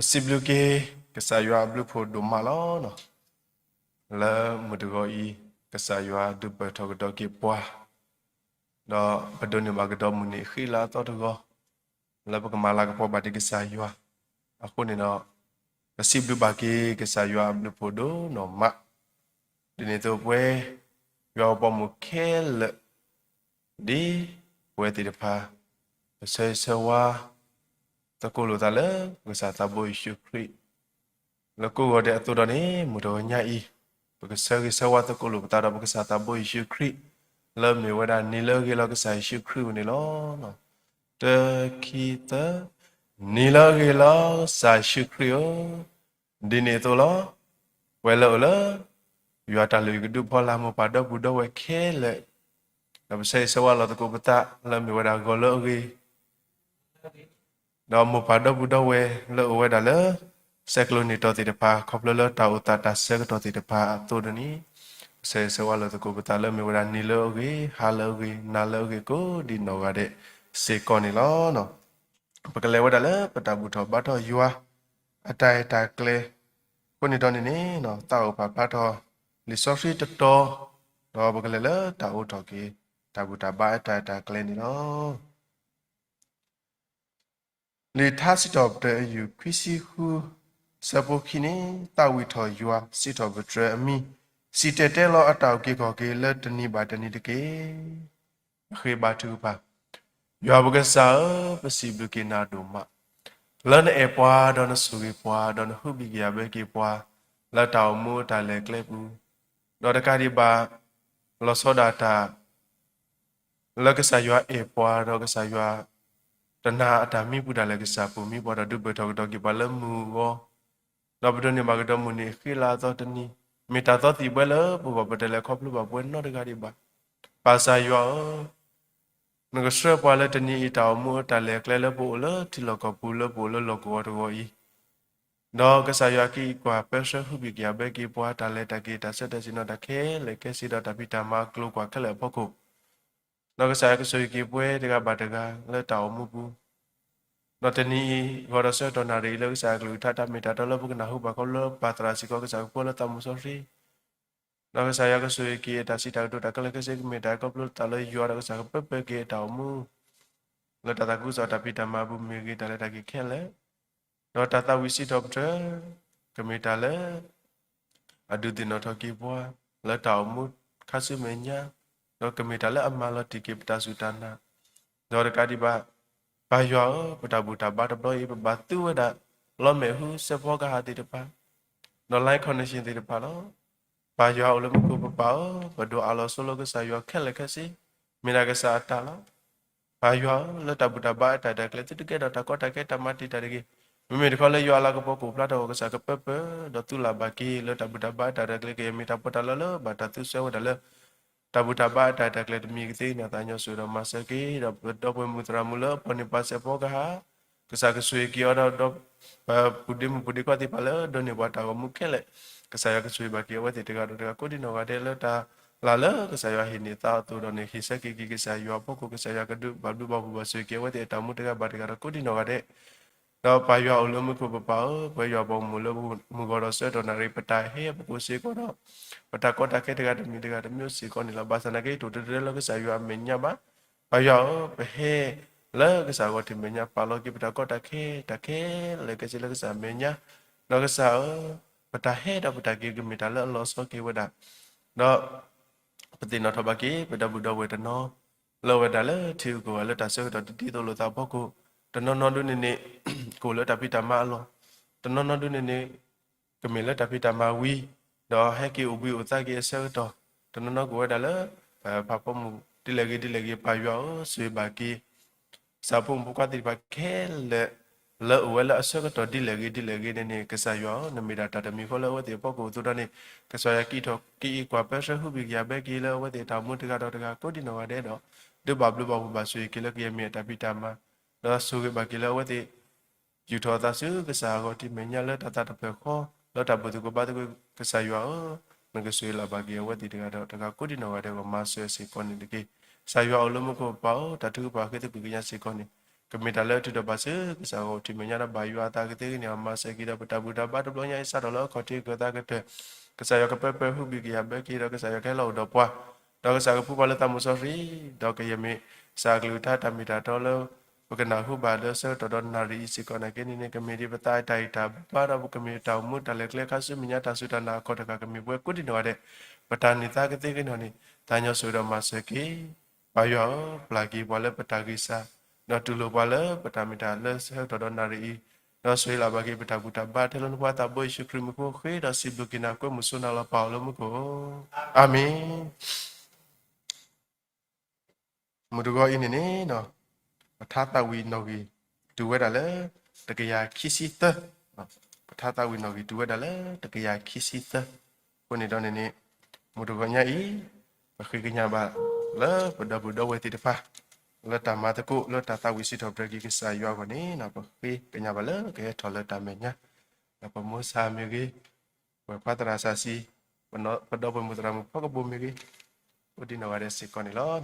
Sibluke kesayua blu po do malo no la mudugo I kesayua du beto do ki poa do bedoni magdo muni khila to do la ba kamala ko ba di kesayua aku ni no siblu bagi kesayua blu po do no ma dini to pwe yo pa mu kel di pwe ti de pa se sewa ta ko lo ta le kesa ta bo isu kri la ko go de to do ni mudo nya I Because sawa to ko lu ta da because ta bo isu kri la mi wa da ni la ge la ke sa isu kri ni lo no te ki ta ni la ge la sa isu kri o di ni to lo we lo la yu ta lu ge du pho la mo pa do bu do we ke le la se sawa la to ko ta la mi wa da go lo ge do mo pa do bu do we lo we da le se klo ni to ti de pa khop lo lo ta u ta ta se to ti de pa to de ni se wala to ko betala me wala ni lo ge ha lo ge na lo ge ko di no ga de se ko ni lo no pa ka le wala le pa ta bu tho ba tho yua atai ta kle ko ni to ni ni no ta o pa pa tho li so fri to to do pa ka le ta o tho ke ta bu ta ba ta ta kle ni lo li tha si to de yu kwisi hu sa bo ki ni ta wi tho yua si to bu tre mi si te te lo ataw ke ko ke le tani ba tani de ke khe ba tu ba yo bu ke sa pa si bu ke na do ma le ne e pwa do na su ke pwa do na hu bi ya be ke pwa la taw mu ta le kle bu do da ka di ba lo so da ta le ke sa yo e pwa do ke sa yo ta na ta mi bu da le ke sa pu mi bo da du be to ke ba le mu go do bu do ni ma ke do mu ni khi la to tani mi ta to ti ba le bu ba ba de le khop lu ba bu no da ka di ba Pasa yo nga sre pa le tani I taw mu ta le kle le bo le ti lo ko pu le bo le lo ko to I no ka sa yo ki kwa pe se hu bi ya be ki po ta le ta ki ta se ta sino ta ke le ke si da ta pi ta ma klo kwa ke le po ko no ka sa ka so ki pwe de ka ba de ka le taw mu pu no tani go da se to na ri le ka sa klu ta ta mi ta to le bu na hu ba ko le pa tra si ko ka sa ko le ta mu so ri Naga saya ka sui ki ta si ta tu ta kala ka se me ta ko plu ta le yo ra ka sa pe pe ki ta mu le ta ta ku sa ta pi ta ma bu mi ki ta le ta ki khe le no ta ta wi si doctor ka me ta le adu ti no tho ki bo le ta mu kha su me nya no ka me ta le amma le ti ki ta su ta na no ra ka di ba yo pa ta bu ta ba ta bo I ba tu da lo me hu se pho ka ha ti ta pa no like connection ti ta pa lo Ba yo le mo ko ba ba do alo solo ke sa yo khel ke si mina ke sa ta la ba yo le ta bu ta ba ta ta kle tu ke da ta ko ta ke ta ma ti ta ke mi de ko le yo ala ko ko pla ta ko sa ke pe do tu la ba ki le ta bu ta ba ta ta kle ke mi ta po ta le ba ta tu se wa da le ta bu ta ba ta ta kle mi ke ti na ta nyo su da ma se ki do po mu tra mu le po ni pa se po ka ha ke sa ke su ki o da do ba pu di ko ti pa le do ni ba ta ko mu khele ke saya ke sui bagi awak tidak ada aku di nawa de ta lala ke saya hini ta tu don ni hisa ki ke saya apa ko ke saya ke du babu babu basu ke awak de tamu tidak bar aku di nawa de ta pa yo ulum ko pa pa yo ba mu lo mu go ro se don ri pata he ko se ko do pata ko ta ke tidak ada mi si ko ni la basana ke tu de lo ke saya menya ba pa yo he le ke saya ko ti menya pa lo ki pata ko ta ke le ke se le ke saya menya lo ke saya Pata he da pata ki mi ta le lo so ki wa da no pati no thaba ki pata bu do we ta no lo we da le thi ko le ta so da ti to lo ta bo ko ta no no du ni ni ko le ta pi ta ma lo ta no no du ni ni ke mi le ta pi ta ma wi do he ki u bi u ta ki se to ta no no ko da le pa po mu ti le ki pa yo sui ba ki sa pu mu ka ti ba ke le le wala asa ka to di lagi ne ke sa yo na mi da ta mi ko le wa ti po ko tu da ni ke sa ya ki to ki kwa pe sa hu bi ya be ki le wa ti ta mu ti ka to ka ko di no wa de do de ba blu ba su ki le ki mi ta pi ta ma da su ke ba ki le wa ti yu tho ta su ke sa ko ti me nya le ta ta pe kho le ta bu tu ko ba tu ke sa yo na ke su la ba ki wa ti ka to ka ko di no wa de ko ma su si ko ni ki sa yo lo mo ko pa ta tu ba ke ti bi ya si ko ni ကမီတာလဲတူတော့ပါစကစားကိုတီမညာဘာယူအတာကတဲ့နေမှာစကီတော့ပတာဘူတာဘာတော့ညာစားတော့ခေါ်တီကတာကတဲ့ကစားရကပပဟုဘီကရဘကီတော့ကစားရကဲလို့တော့ပွားတော့ကစားကပူပါလတမှုဆိုဖီတော့ကယမေစားကလူတာတမီတာတော့လို့ဘကနာဟုဘာလို့ဆောတော့နာရီစီကနကင်းနေကမီဒီပတာတိုင်တာဘာတော့ကမီတောင်မှုတလက်လက်ခါဆုမညာတဆုတနာခေါ်တကကမီပွဲကုတီနော်တဲ့ပတာနေတာကတဲ့ကနော်နေတညဆိုတော့မစကီဘာယောပလာကီဘောလဲပတာကီစာနော်တူလိုပါလဲပတာမီတာလဲဆောတော့နာရီနော်ဆွေလာဘကီပတာဘူတာဘာတယ်လို့ဘာတာဘွိရှုခရမကိုခေဒါစီဘကီနာကိုမဆုနာလာပါလို့မကိုအာမင်မဒူကောအင်းနေနော်ပထာတဝီနော်ကြီးဒူဝဲတာလဲတကရာခိစီတပထာတဝီနော်ကြီးဒူဝဲတာလဲတကရာခိစီတကိုနေတော့နေမဒူကောညာဤဘခိကညာဘာလဲပဒဘူဒဝဲတိတဖာလတာမတကုလတာတဝီစီတော့ဘကီကစာရွာကနေနော်ဘခိကညာဘာလဲကဲထော်လတာမညာပမောစာမေကြီးပပတရာစာစီပနောပဒဘမုဒရာမပကဘုမေကြီးဥဒီနဝရစေကောနေလော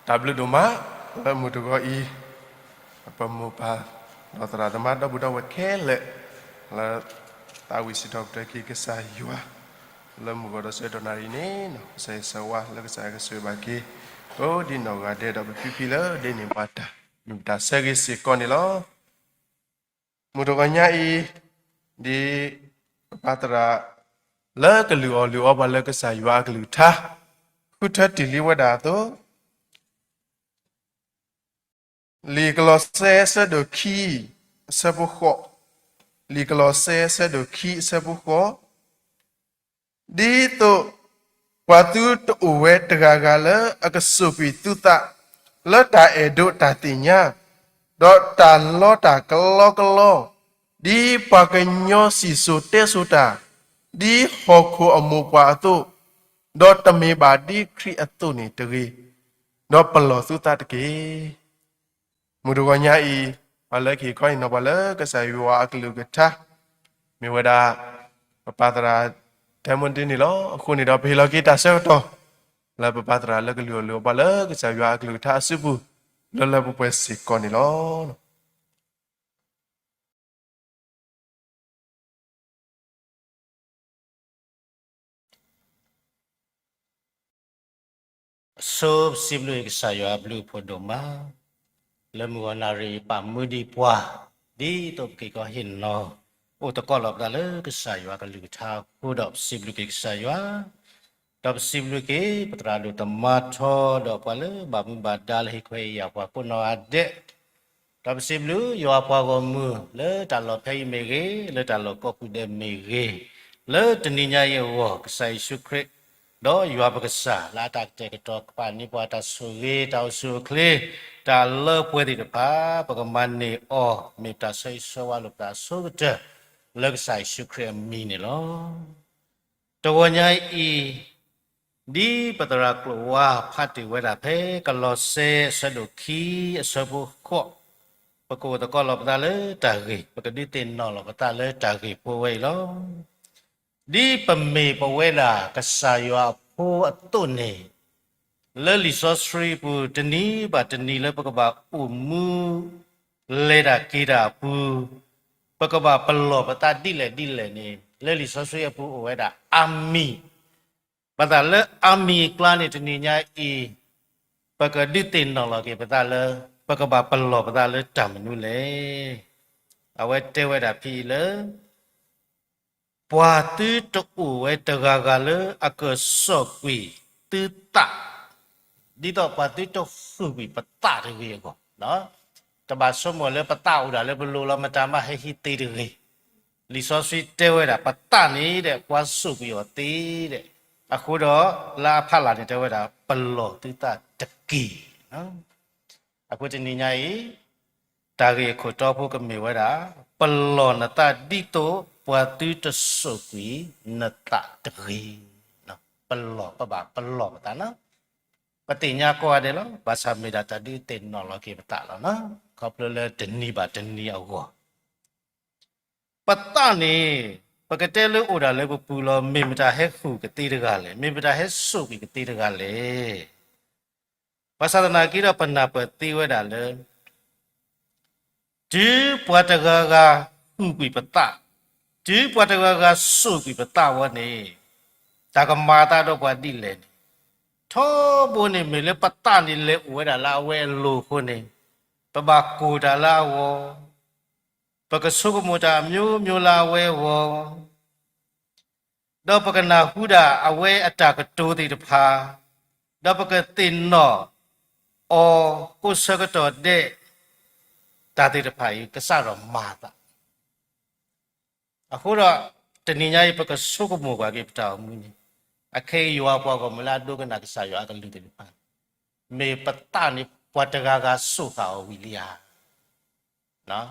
ดับลูดมาแล้วมุดก็อีปมุปาเราตราธรรมะดับบุดาวแค่เลยแล้วตาวิสิตอบตะกี้ก็ใส่ยัวแล้วมุก็ได้เสดนารีนี่เนาะใส่สวะแล้วก็ใส่ก็สวยบากี้โอ้ดินเอากาเดดับพิเลยเดนิปัตตามีตาเสกสิก่อนนี่ล้อมุดก็เนี่ยอีดีปัตตาเลิกก็ลือเอาบาเลิกก็ใส่ยัวก็ลือท่าคุณทัดติลิวดาโต里格罗塞塞的 key 塞不好，里格罗塞塞的 key 塞不好，di to waktu to uwe tegagala aga supi tuta le ta edo tatinya do ta lo ta kelo kelo di pakenyo si sote suta di hoku amu pa tu do temi badi kri atu ni tegi do pelo suta tegi muduanya i pala ki koi no pala ka saywa aklu ka ta mi wada papatra Temon tin ni lo khu ni do phi lo ki ta se to la pa patra la ka lo ba la ka sa ya ka lu tha su bu lo la bu pwe si ko ni lo ဆိုစီဘလူကဆာယောဘလူဖို့ဒမလမဝနာရီပါမူဒီပွားဒီတော့ကေကဟင်နောအိုတကောလောက်ဒါလေကဆာယောကလူထားဖို့တော့စီဘလူကဆာယောတော့စီဘလူကေပတရာလူတမထောတော့ပါလေဘာမဘာဒါလဟိခွေရပွားပုနောအတဲ့တော့စီဘလူယောပွားကမူလေတလောဖေးမေကေလေတလောကောကုတဲ့မေကေလေတနိညာယေဝကဆိုင်ရှုခရစ်တော့ယူအပကစားလာတက်တဲ့ကတော့ပါနိပွားတဆူရေတောက်ဆူကလေးတာလောပွဲတဲ့ပါပကမန်နေအောမေတ္တာဆိတ်ဆွာလို့တာဆိုတဲ့လက်ဆိုင်ရှုခရမီနေလောတော်ညိုင်းဤဒီပတရာကလဝါဖတ်တီဝဲတာဖဲကလောဆေဆဒုခီအစဘုခောပကောတကောလောပတာလေတာဂေပကဒီတင်နော်လောပတာလေတာဂေပိုဝဲလောဒီပမေပဝဲလာကဆာယောဖိုအတုန်နေလဲလီဆောစရီပူတနီပါတနီလဲပကပါဥမူလဲတာကေတာပူပကပါပလောပတာတိလဲနေလဲလီဆောစရီပူဝဲတာအာမီပတာလဲအာမီကလာနေတနီညာအီပကဒီတင်နော်လကေပတာလဲပကပါပလောပတာလဲတမနုလေအဝဲတဲဝဲတာဖီလဲပွာတူတူဝဲတဂါဂလအကဆော့ကွီတူတာဒီတော့ပွာတူတူဖူကွီပတာတရေကောနော်တဘာဆုမလဲပတာဥဒါလဲဘလိုလမတာမဟဟီတေရေလီဆောဆွီတဲဝဲတာပတာနေတဲ့ပွာဆုကွီရောတေးတဲ့အခုတော့လာဖတ်လာနေတဲဝဲတာပလောတူတာတကီနော်အခုတနေညာဤတာရေခိုတော့ဖို့ကမေဝဲတာပလောနတာဒီတိုပွာတူတဆုကွီနတတရီနော်ပလောပဘာပလောတာနော်ပတိညာကောတယ်လို့ဘာသာမေဒတာဒီတင်နော်လောကေပတာလောနော်ခေါပလလေတနီပါတနီအောပတနေပကတဲလို့အိုဒါလေပူလောမေမတာဟဲခုကတိတကလေမေမတာဟဲဆုကွီကတိတကလေဘာသာနာကိရပနာပတိဝဲတာလေဒီပွာတကကခုကွီပတာဒီပွားတကဆုပ်ပြီးပတဝနေဒါကမာတာတော့ပွားတိလေထောဘုန်နေမလေပတနေလေဝဲတာလာဝဲလို့ခုနေပပကူတာလာဝပကဆုကမတာမျိုးလာဝဲဝတော့ပကနာဟုဒအဝဲအတကတိုးတိတဖာတော့ပကတင်နော်အော်ကိုစကတော့တဲ့တာတိတဖာကြီးကစတော့မာတာအခုတော့တဏိညာယပကဆုကမောကကေပတာမူနီအခေယောပွားကမလာဒုကနာကဆာယောအကလူတေပန်မေပတနိပွားတကာကဆုခါဝီလျာနော်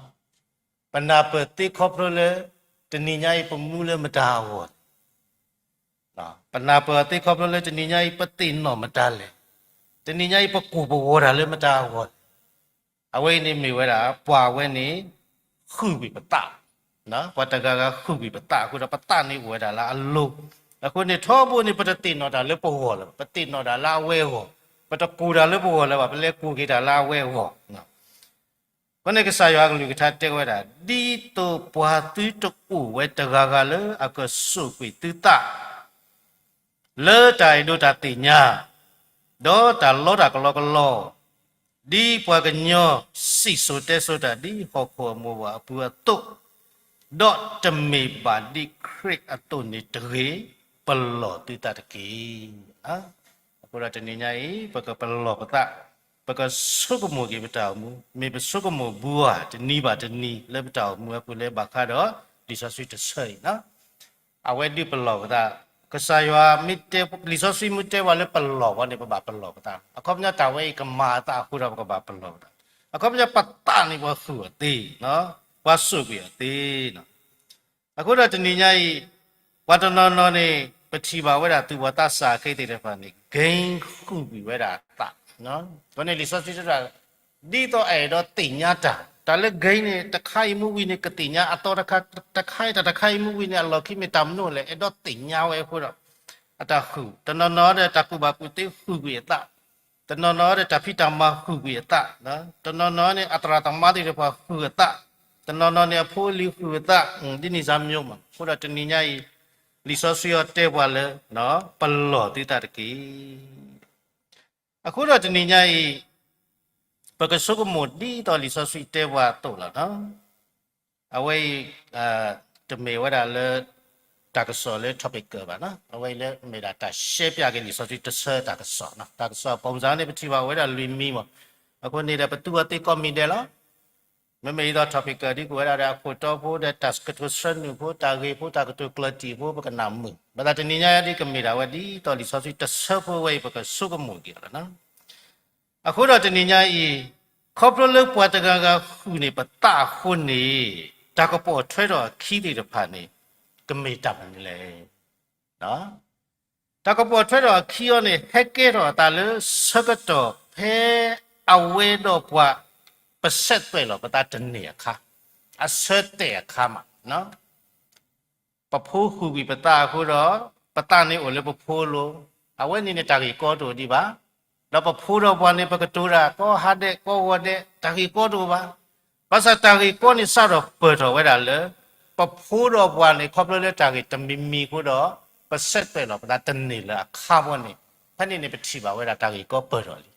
ပနာပတိခောပရလေတဏိညာယပမူလေမတာဝနော်ပနာပတိခောပရလေတဏိညာယပတိနောမတာလေတဏိညာယပကူဘဝရလေမတာဝအဝိနေမေဝဲတာပွာဝဲနေခုဝိပတာနော်ပတကကခုပြီပတခုတော့ပတနေဝဲတာလားအလုံးအခုနေထောဖို့နေပတတိနော်တာလေပေါ်ဟောလားပတိနော်တာလာဝဲဟောပတကူတာလေပေါ်ဟောလားပလဲကူကေတာလာဝဲဟောနော်ဘယ်နဲ့ကစားရကလူကထားတဲ့ဝဲတာဒီတော့ပွားတူတူဝဲတကကလေအကဆုကွေတူတာလေတိုင်တို့တာတင်ညာတော့တာလောတာကလောဒီပွားကညောစိဆိုတဲ့ဆိုတာဒီဟောခေါ်မောပါပူတော့ดอตเมบาดิคริกอตุนิตรีปลอติตาตะกีอะအခုတော့တနေညာကြီးပကပလောပတ because suka mo ki betau mu me be suka mo bua de ni ba de ni le betau mu ku le ba kha do li so sui de sei no awe di pelo ta kesaywa mitte li so sui mutte wa le pelo wa ne ba pelo ta akomnya ta we ka ma ta ku ro ka ba pelo ta akomnya patta ni wa khu ti no wa su ki ti noအခုတော့တနည်းညာဤဝတ္တနောနောနေပတိပါဝဲတာသူဝတ္တစာခိတ်တဲ့ဖာနေဂိမ်းခုပြီးဝဲတာတနော်ဘယ်နဲ့လီစောစီတာဒီတော့အဲ့တော့တင်ညာတာဒါလည်းဂိမ်းနေတခိုင်မှုဝိနေကတင်ညာအတော်တခိုင်မှုဝိနေအလောကိမတမ်နိုလေအဲ့တော့တင်ညာဝဲခုတော့အတခုတနောနောတဲ့တကုပါကုတိခုပြီးတတနောနောတဲ့တဖိတမခုပြီးတနော်တနောနောနဲ့အတရတမတိတဲ့ဖာခုတတနော်နော်နေဖိုးလီဖူတာဒီနိဇာမျိုးမှာခုတော့တနည်းညာလီဆော့ဆီယတဲဘွာလဲနော်ပလော်တိတာတကီအခုတော့တနည်းညာပကဆုကမိုဒီတော်လီဆော့ဆီတဲဘွာတော့လာနော်အဝေးတမေဝဒါလဲတကဆော်လဲ topic ကပါနော်အဝေးလဲမေတာတရှေ့ပြကလီဆော့ဆီတဆာတကဆော်နော်တကဆော်ပုံစံနဲ့ပတိပါဝဲတာလွီမီမှာအခုနေတဲ့ပတူအတိကောမီတယ်လားမမေတော့ topic ကဒီကိုရတာဖိုတိုဖို့တဲ့ task ကိုစနုဖို့တာဂေဖို့တာကတူကလတီဖို့ပကနာမှုဘာသာတနည်းညာဒီကမေတာဝဒီတော်လီဆော့စီတဆဖို့ဝဲပကဆုကမှုကြီးရနော်အခုတော့တနည်းညာဤခေါပလလပွားတကကခုနေပတာခုနေတာကပေါ်ထွဲတော့ခီးတဲ့ဖာနေကမေတာမလဲနော်တာကပေါ်ထွဲတော့ခီးရောနေဟက်ကဲတော့တာလစကတော့ဖဲအဝဲတော့ပွားပဆက်ပဲလို့ပတာတနေခါအဆက်တဲ့ခါမှာနော်ပဖိုးခုပြီးပတာခုတော့ပတာနေအိုလေပဖိုးလို့အဝဲနေနေတာကြီးကောတူဒီပါတော့ပဖိုးတော့ဘာနေပကတူရာကောဟာတဲ့ကောဝတဲ့တာကြီးကောတူပါဘာသာတာကြီးကောနေစတော့ပေါ်တော့ဝဲတာလေပဖိုးတော့ဘာနေခေါပလို့တဲ့တာကြီးတမီမီခုတော့ပဆက်ပဲလို့ပတာတနေလားခါဘောနေဖက်နေပတိပါဝဲတာတာကြီးကောပေါ်တော့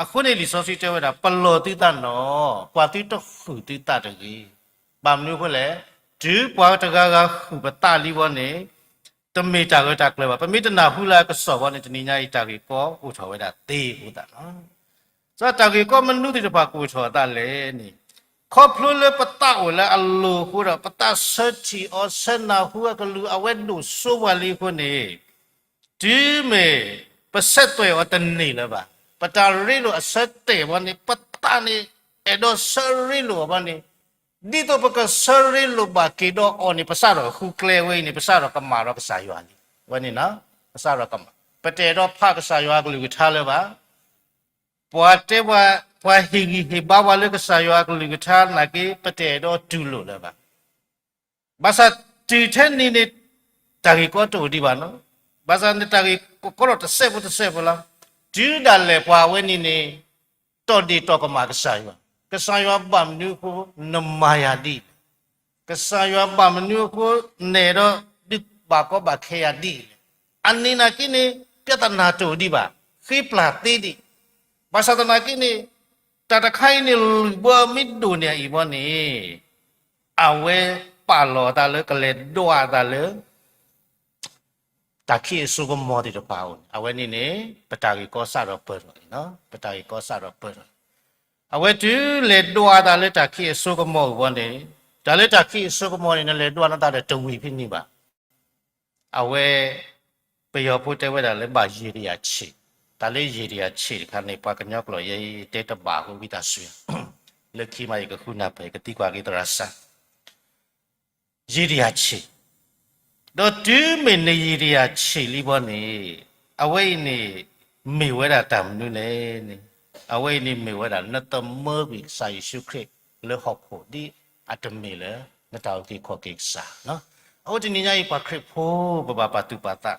အခုနေလီစောစီတဲဝဲတာပလော်တိတနော်ပွာတိတခုတိတတကြီးဘာမလို့ခွလဲဒီပွာတကကခုပတလီဘောနေတမေတာကတကလပါပမိတနာဟူလာကစောဘောနေတနိညာဤတာကြီးကောဥထောဝဲတာတေဟူတာနော်ဇာတာကြီးကောမနုတိတပါကိုထောတာလေနေခေါပလို့လေပတဝလဲအလိုဟူတာပတဆတိအောဆနာဟူကလူအဝဲလူဆိုဝလီခုနေဒီမေပဆက်တွေဝတနေလပါပတာရီလိုအဆက်တဲ့ဘာနေပတာနေအဲ့တော့ဆရီလိုဘာနေဒီတော့ပကဆရီလိုဘာကေတော့အော်နေပစားတော့ခုကလေဝေးနေပစားတော့ကမာတော့ကစားရွာလီဘာနေနော်ပစားတော့ကမာပတဲတော့ဖကစားရွာကလူထားလဲပါပွာတဲပွာဟီဂီဟေဘာဝလေကစားရွာကလူထားနာကေပတဲတော့တူလို့လဲပါဘာသာတီထန်နေနေတာကြီးကောတူဒီပါနော်ဘာသာနေတာကြီးကောတော့တစ်ဆက်ဘလားဒီဒါလေပွာဝဲနေနေတော်ဒီတော့ကမှာကစားရွာဗမ်နုကိုနမယာဒီကစားရွာဗမ်နုကိုနေတော့ဒီဘာကောဘာခေယာဒီအန်နီနာကိနေပြတနာတူဒီပါခိပလာတီဒီဘာသာတနာကိနေတတခိုင်းနေဘောမစ်ဒူနေဤဘောနေအဝဲပါလောတာလေကလေဒွာတာလေတာခိစုကမောဒီတော့ပါဦးအဝဲနေနေပတာကြီးကောဆာတော့ပေါ်တော့နော်ပတာကြီးကောဆာတော့ပေါ်တော့အဝဲတူလေဒွာတာလေတာခိစုကမောဘောနေဒါလေတာခိစုကမောနေလေဒွာနာတာတဲ့တုံဝီဖြစ်နေပါအဝဲပယောဖို့တဲဝဲတာလေပါရေရီယာချီဒါလေရေရီယာချီခါနေပါကညောကလောရေတဲတပါဟူဝိတာဆွေလက်ခိမိုင်ကခုနာပဲကတိကွာကေတရဆာရေရီယာချီတော့တူးမနေရီရီယာချီလီဘောနေအဝိနေမေဝဲတာတမ်နုလေနေအဝိနေမေဝဲတာနတ်တမောဘိဆိုင်ရှုခရစ်လေဟော့ဖို့ဒီအတမေလေနတောက်တိခောကိစာနော်အော်ဒီညအိပခရစ်ဖို့ဘဘပတုပတာ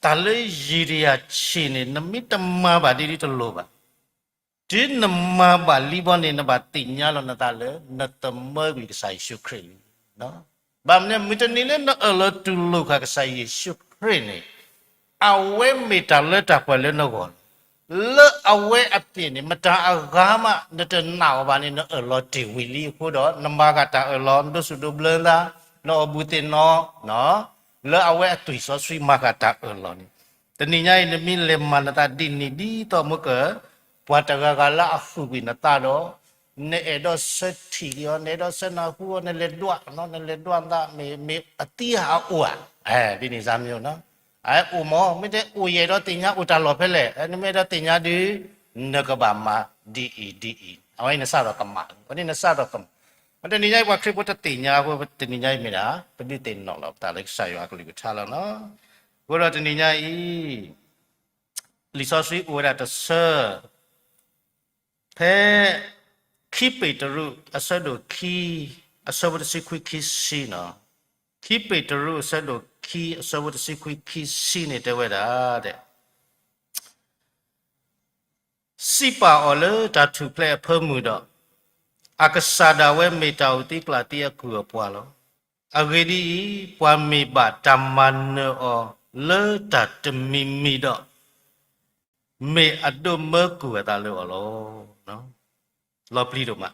တလေရီရီယာချီနေနမိတမဘာဒီတလောပါဒီနမဘာလီဘောနေနဘာတိညာလောနတလေနတ်တမောဘိဆိုင်ရှုခရစ်နော်ဘာမနဲ့မီတနီလည်းအလတူလုခါကဆိုင်ရှုခရနေအဝဲမီတလက်တာပွဲလည်းနော်ကောလဲအဝဲအပြင်းနေမတာအကားမနတနာဘာနေနော်အလောတီဝီလီခိုးတော့နမကတာအလောဒုစုဒဘလန်လာနော်ဘူတင်နော်လဲအဝဲအတွေ့ဆောဆွီမကတာအလောနေတနိညာနမီလေမနတာဒီနီဒီတော့မက ปัวตะกะละฟูบินตาโดเนเอโดเซทีโอเนโดเซนาฮูเนเลดวะเนาะเนเลดวะตาเมอติหาอัวดินี่ซามอยู่เนาะอุโมไม่ได้อุเยโดติญาอุตาลอเพเลอันนี้ไม่ได้ติญาดีนกบามาดีเอาไว้ในซาดอกกะมาวันนี้ในซาดอกกะมันจะนิยายว่าคริปตติญาว่าตินิยายไม่ได้เป็นดิเตนนอกเราตาเล็กใส่ว่าก็ลิกชาแล้วเนาะว่าเราจะนิยายลิซอซีอุระตะเซเพคีเปตรุอสดคีอสวัตสิคุยคิสีเนาะคีเปตรุอสดคีอสวัตสิคุยคิสีเนี่ยเตวดาเดสิปาอเลตัดถูกเพลเพิ่มมือดอกอากษาดาเวเมตาอุติกลาติยกุยปัวลอเกดีปวามีบาตัมมันเนอเลตัดมีดอกเมอดมเมกุยตาเลอโลเนาะลอปลีดมา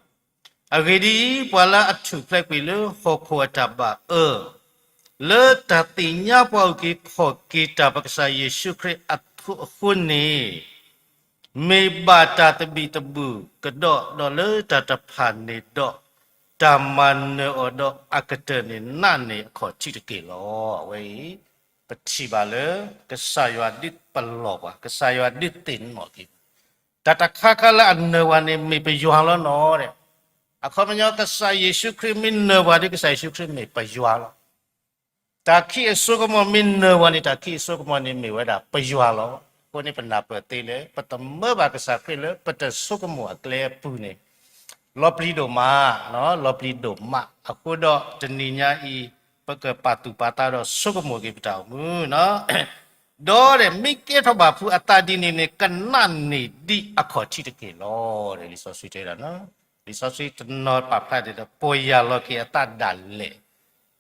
อเกดีปวาลาอัตุเพลกวิลหกหัวจับบะเลตัดติญญาปวกิขอกิตาปักษาเยซูคริสต์อัตุคุนีเมบาตาตบีตบูกระดอดอเลตาตพันเนดอตามันเนอดออากเตเนนั่นเนขอชิตเกลอไว้ปฏิบาเลกษายวัดิปลอบะกษายวัดิตินหมอกิตาตะคาคาละอันเนวันเนมีไปยวนแล้วเนาะเนี่ยอะขอมันยอกษายเยซูคริสต์มินเนวันดิกษายเยซูคริสต์มีไปยวนแล้วตาคีสุกมมินเนวันนี่ตาคีสุกมนี่มีเวดาไปยวนแล้วคนนี้เป็นนับเตเลยปฐมเมื่อบากษาคริเลยปฐสุกมัวเกลียปูนี่ลบลีโดมาเนาะลบลีโดมาอะคูดอจนิญาอีปะเกปาตุปาตาดอสุกมัวกิปตามูเนาะดอเรมิเกทบาฟูอัตตาดินีเนกันนันนี่ดีอะขอชิตเกลอเรลิซอสุเจราเนาะลิซอสุตนอปะพลาเดปอยาโลเกอัตตาดัลเล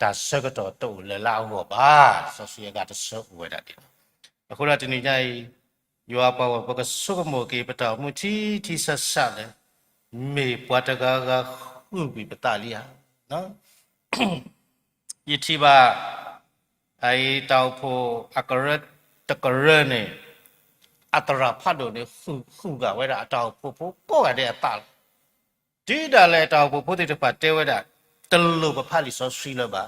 ตาสกตอตุเลลาหัวบาซอสุยกาตสอวดาดิอะคูดอจนิญาอียัวปาวปกสุกโมกีปตามุที่สัสสะเลยเมปวัตกะกะหุบิปตาลียเนาะยิทิบาไอตาวโพอักระตะกระเนี่ยอัตราพัดโดเนี่ยหุกะไว้ละตาวโพก็ว่าได้ตาดีดาเลยตาวโพติตปะเตไว้ละตลุปะพาลิซอสีละบา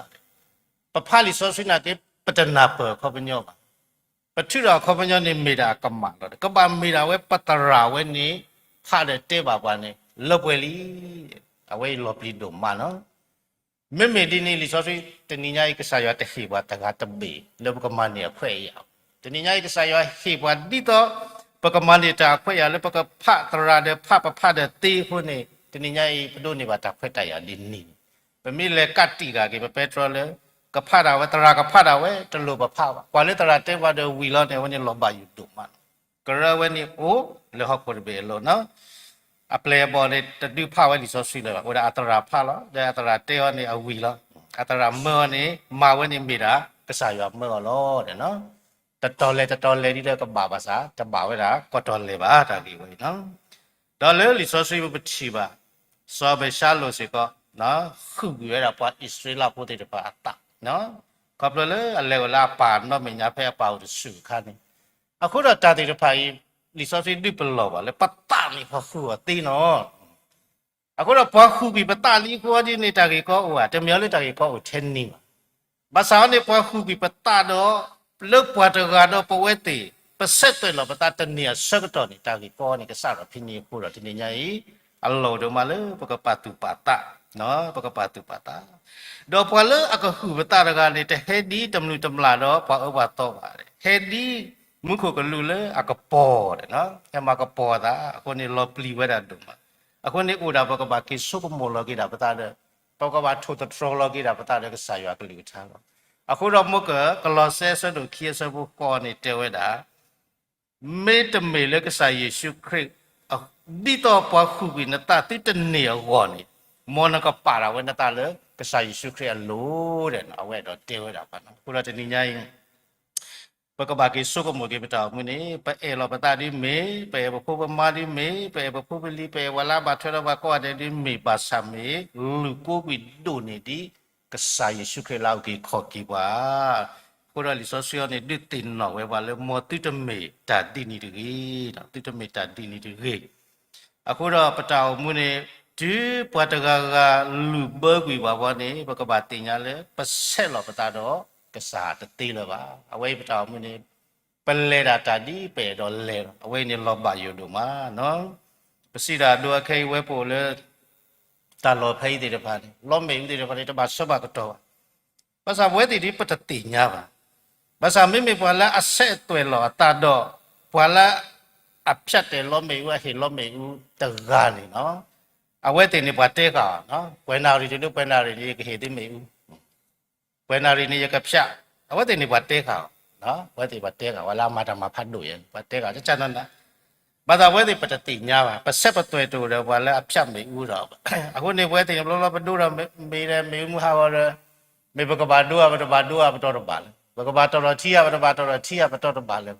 ปะพาลิซอสีน่ะเตปตนาเปขอปญญอปฏิราขบวนนี้มีดากำมันเลยก็บามีดาเวปัตราเวนี้พาเดเตบาบานี่ลบเวลีเอาไว้ลบลีดูมาเนาะไม่มีดินี่ลิซอสิตนิยายก็สายว่าเตหิบว่าตะกาตบีลบกำมันเนี่ยเพื่อยาวตนิยายก็สายว่าหิบว่าดิโตปกำมันเนี่ยจะเพื่อยาวแล้วปกพระตราเดพระประพาเดตีคนนี้ตนิยายพดูนี่ว่าตะเพื่อตายาดินนี่เป็นมีเลกัดตีกากิเป็นเปโตรเลยก็พาดาวตราก็พาดาวตะลุบพาวกว่าเลตราเตว่าเดวิลเนี่ยวันนี้ลบาอยู่ดุมันก็เรื่องวันนี้โอ้เลหอกคนเบลเนาะอัปเลบอลเนี่ยจะดูพาวลิซอสีเลยว่าอัตราพาแล้วแต่อัตราเตวันนี้เอาวิลอัตราเมื่อนี้มาวันนี้มีละก็สายว่าเมื่อล้อเนาะแต่ตอนเลยที่เรียกกับบาภาษาจะบ่าวไว้ละก็ตอนเลยบ้าตาดีไว้เนาะตอนเลยลิซอสีมันชีบะสอบไปชาโลสิก็เนาะคือเวลาพออิสราเอลพูดถึงพระอัตตาเนาะขอบเลยอะไรเวลาป่านเนาะมีญาเพื่อเป่าจะสื่อขั้นนี้อะคุณเราตาติดไปลิซอสิดิบลอบะเลยปัตตานี่พอคู่ตีเนาะอะคุณเราพอคู่บีปัตตาลีกูว่าที่นี่ตากีก็ว่าแต่เมียเลยตากีก็อุเทนนี่ภาษาเนี่ยพอคู่บีปัตตาเนาะเลิกปวดตะการเนาะปวดตีประเสริฐตัวเราปัตตาตันเนี่ยสักตอนนี่ตากีก็นี่ก็สารพินีคู่เราที่นี่ไงอัลลอฮ์เดี๋ยวมาเลยปกปาตุปาตาเนาะปกปาตุปาตาดอกพอเลยอะก็หูบตาระกันนี่แต่เฮดีตำลุตำลาเนาะพอเอาว่าต่อว่าเฮดีมุขก็รู้เลยอะก็ปอดเนาะแค่มาก็ปอดคนนี้ลบลีไว้ได้ดุมาคนนี้อุดาปกบากิสุกโมโลกิดาปตาเดปกบาทุตตรโลกิดาปตาเดก็สายว่าก็ลิวทางคนเรามุกก็ลอเซสดูเคียสบุกอนี่เตวดาไม่ตเมเลก็สายเยซูคริสต์ดีต่อปอคูบินตาติดเนียววอนี่มอนก็ปาราเวนตาเลยก็สายเยซูคริสต์รู้เด่นเอาไว้ดอเตวดาปนะคุณเราจะนิยายปกบากิสุกโมกิปตามุนี่ไปเอลปตาดิเมไปบพูบมาดิเมไปบพูบลีไปวลาบาทระบาก็ได้ดิเมบาสามีลูกวิดูนี่ดีก็สายเยซูคริสต์เรากิขอกิว่าคนเราลิซอสเซียนี่ดิตินหน่อยว่าเลยมอติตเมตัดดินี่ดีนะติตเมตัดดินี่ดี အခုတော့ပတောင်မှုနေဒီပွားတကာကလူဘကွေပါဘောနေဘကဘာတင်ညာလဲပဆက်လောပတာတော့ကစားတတိလပါအဝိပတောင်မှုနေပလဲတာတတိပေတော့လဲအဝိနေလောဘယုတို့မှာနော်ပစီတာတို့အခေဝဲပိုလဲတာလောဖိတဲ့တပါနေလောမေဦးတဲ့တပါနေတပါဆော့ပါကတော့ဘာသာဝဲတိဒီပတတိညာပါဘာသာမိမိပွာလာအဆက်တွယ်လောတာတော့ပွာလာအဖြတ်တယ်လောမေဦးဟေလောမေဦးတကားနေနော်အဝဲတင်နေပွာတဲကနော်ဝဲနာရီတို့ဝဲနာရီနေကဟေတိမေဦးဝဲနာရီနေကဖြတ်အဝဲတင်နေပွာတဲကနော်ဝဲတင်ပွာတဲကဝလာမာတာမှာဖတ်လို့ရပွာတဲကချာနနာဘာသာဝဲတိပတတိညာပါပဆက်ပတွယ်တူတယ်ပွာလာအဖြတ်မေဦးတော့အခုနေဝဲတင်လောလောပဒူရမေရမေဦးမဟာဝရမေဘကဘာဒူအဘတဘာဒူအဘတော်တော့ပါလေဘကဘာတော်ထီရဘတဘာတော်ထီရဘတော်တော့ပါလေ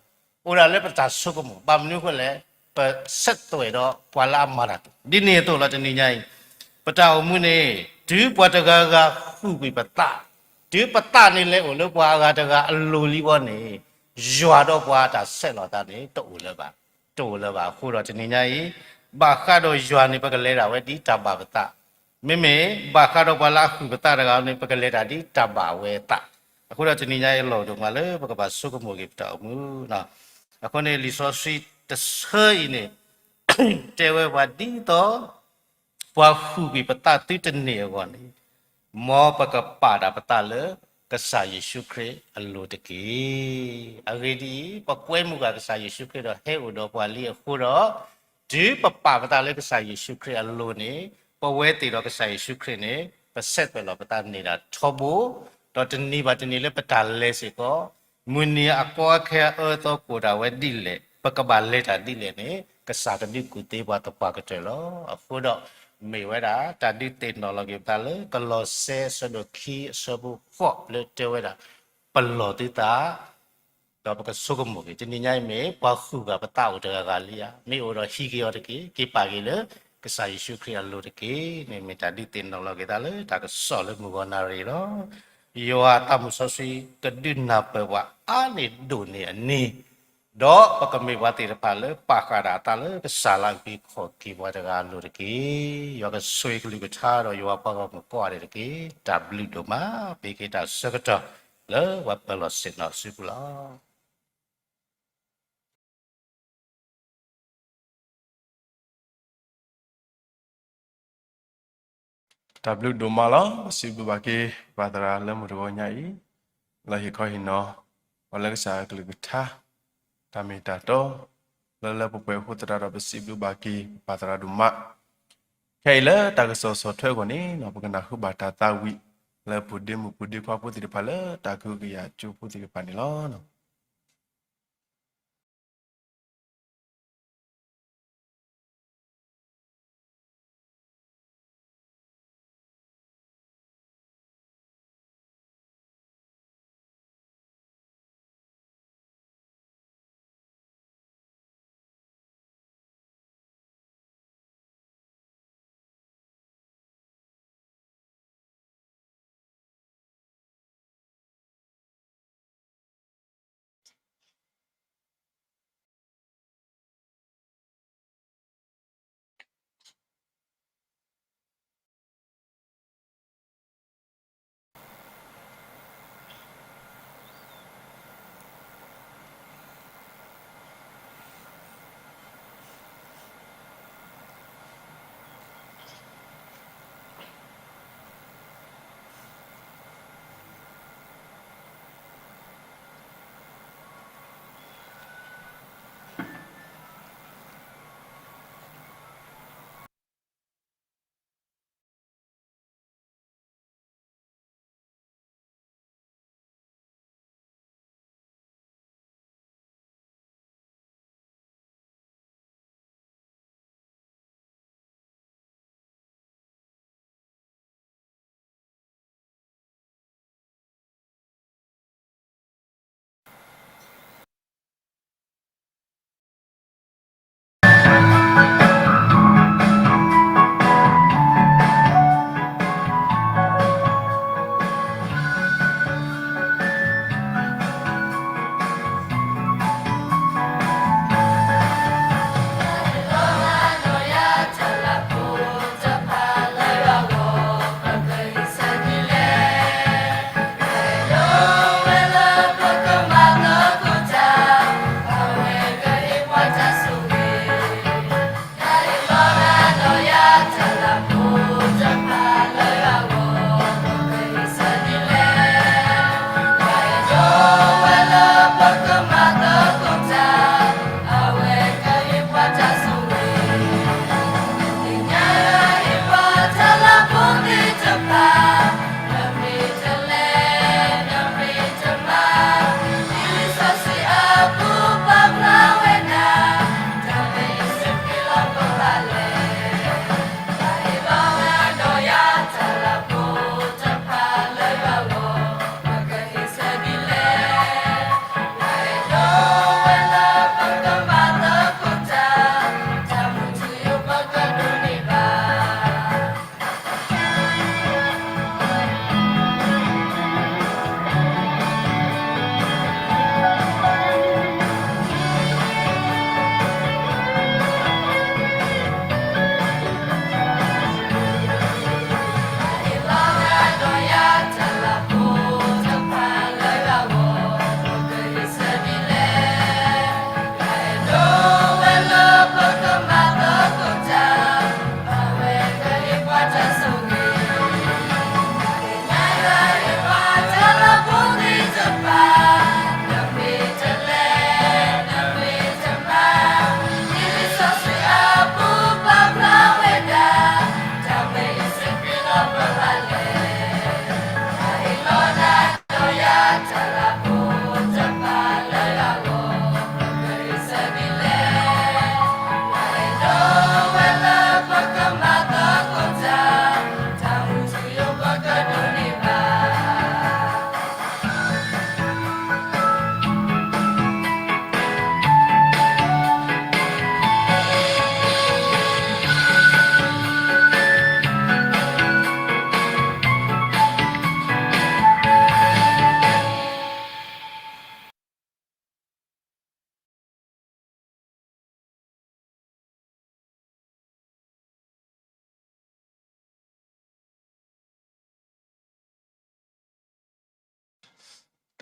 ဥရလည်းပတာဆုကမပမနုခလဲပဆက်တွယ်တော့ပွာလာမာရဒီနေတော့လာတနေညိုင်းပတောင်မှုနေဒီပွာတကာကခုပြီပတာဒီပတာနေလဲဟိုလောပွာကတကအလိုလီဘောနေရွာတော့ပွာတာဆက်လာတာနေတော့လဲပါတော့လဲပါခုတော့တနေညိုင်းဘာခါတော့ရွာနေပကလဲတာဝဲဒီတဘာပတာမေမေဘာခါတော့ပွာလာခုပတာတကနေပကလဲတာဒီတဘာဝဲတာအခုတော့တနေညိုင်းလောတော့မလဲပကဘာဆုကမိုကေပတောင်မှုနော်အခုနေလီဆိုစီတဆွေနေတဲဝဲဝဒီတော့ပွားခုပြီပတတိတနေကောနေမောပကပါတာပတလေကဆာယေရှုခရစ်အလိုတကေအဂေဒီပကွဲမှုကဆာယေရှုခရစ်တော့ဟဲ့ဦးတော့ပွားလီအခုတော့ဒီပပတာလေကဆာယေရှုခရစ်အလိုနေပဝဲတီတော့ကဆာယေရှုခရစ်နေပဆက်ပဲလို့ပတနေတာထောဘူးတော့တနီပါတနီလေပတလဲစီကောမွနီအကောခဲတော့ကိုတာဝဲဒီလေပကဘာလေတာဒီလေနေကစားတဒီကူတေးပါတော့ပါကတဲ့လောအခုတော့မေဝဲတာတာဒီတေနော်လောကေပါလေကလောဆဲဆဒိုခီဆဘူဖော့လေတဲဝဲတာပလောတိတာတော့ပကဆုကမိုကေတင်ညိုင်းမေပါခုကပတာဥတကလီယာမေဩတော့ဟီကေယောတကေကေပါကေလေကစားယေရှုခရစ်အလိုတကေနေမေတာဒီတေနော်လောကေတာလေတာကဆောလေမူကနာရီတော့ယောအတမှုဆဆွေကဒိနာပဝအာနေဒုနေအနေတော့ပကမေဝတိရပါလေပါခါရာတလေကစားလိုက်ပြီးခေါ်ကီဘွားတကလူတကေယောကဆွေကလူကထားတော့ယောပါကမကွာတယ်တကေ W တို့မှာပေကေတာစကတလေဝပလစင်နာစုပလာ W ဒိုမာလာစီဘူဘာကေဘာဒရာလမ်ရောညာဤလာဟီခေါဟီနောဝလကစားကလူကထားတမီတာတော့လလပပွဲဟိုတရာရပစီဘူဘာကေဘာဒရာဒူမခဲလတာကဆောဆောထွဲကိုနေနော်ပကနာခုဘာတာတာဝီလပူဒီမူပူဒီခွာပူတီဖာလတာကုကရချူပူတီပန်နီလောနော်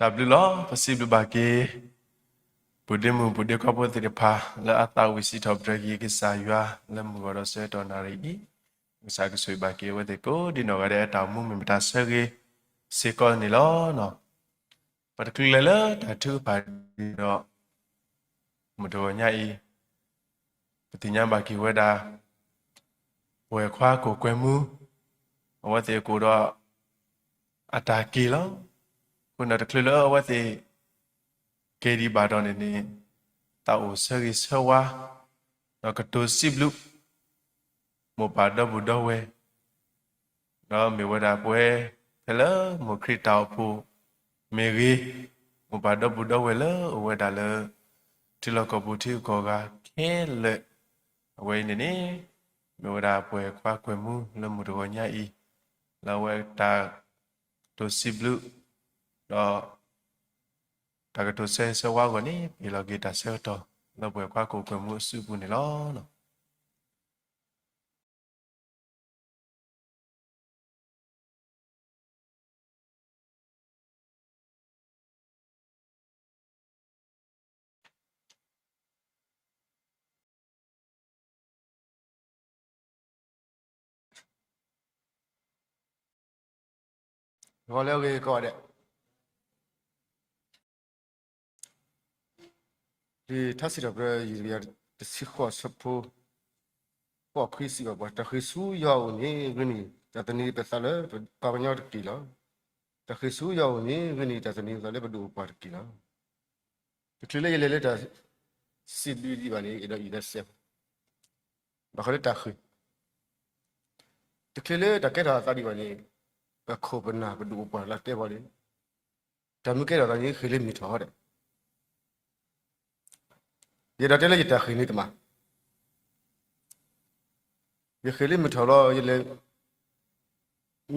ดับลูล้อภาษีบลูบาเกปุดเดมูปุดเดคอปติเดพาและอัตาวิสิทอบดรกีกิสายัวและมูกอดเซตอนนารีมิสากุสุยบาเกวเดโกดินอกาเดตามูมิมตาเซเกเซกอนิล้อเนาะปัตตคุเลเลตาทูปาดิเนาะมุดวญาอีปฏิญญาบากิเวดาเวควาโกเกมูวเตโกดออัตากีล้อคุณนัตตคุเลเลวเตเกดีบาดอนนี่ตาโอเซกิเซวาแล้วก็ตัวซิบลุโมปาดบุดเวแล้วมีเวดาเวเฮลโมคริตาพูเมรีโมปาดบุดเวลเวดาเลที่เราก็บูที่ก็กาเคเลเวนี่มีเวดาเวควาเกมูแล้วมุดวันยาอีแล้วเวตาตัวซิบลุแล้วตากตัวเซเซวากว่านี้ปีเรากีตาเซลต่อเราเวควาโกเกมูซูบุนี่ล้อเนาะก็แล้วก็เด็ดีถ้าสิเราไปอยู่อย่างสิขอสัพพูพอคริสต์ก็แต่คริสต์ยาวนี่ก็นี่แต่ตอนนี้เป็นอะไรปาปัญญาตกี่แล้วแต่คริสต์ยาวนี่ก็นี่แต่ตอนนี้อะไรไปดูปาร์กี่แล้วคือเลยเลยแต่สิดูดีบ้านี่อีเดเซฟบางคนแต่คือคือเลยแต่แค่เราตาดีบ้านี่ไปขบวนน่ะไปดูปาร์ลักเตบ้านี่แต่เมื่อกี้เราตอนนี้คือเลยมีท้อเด็ยันเราเจอเลยแต่คือนี่ตัวมายันคือเลยมีท้อแล้วยันเลย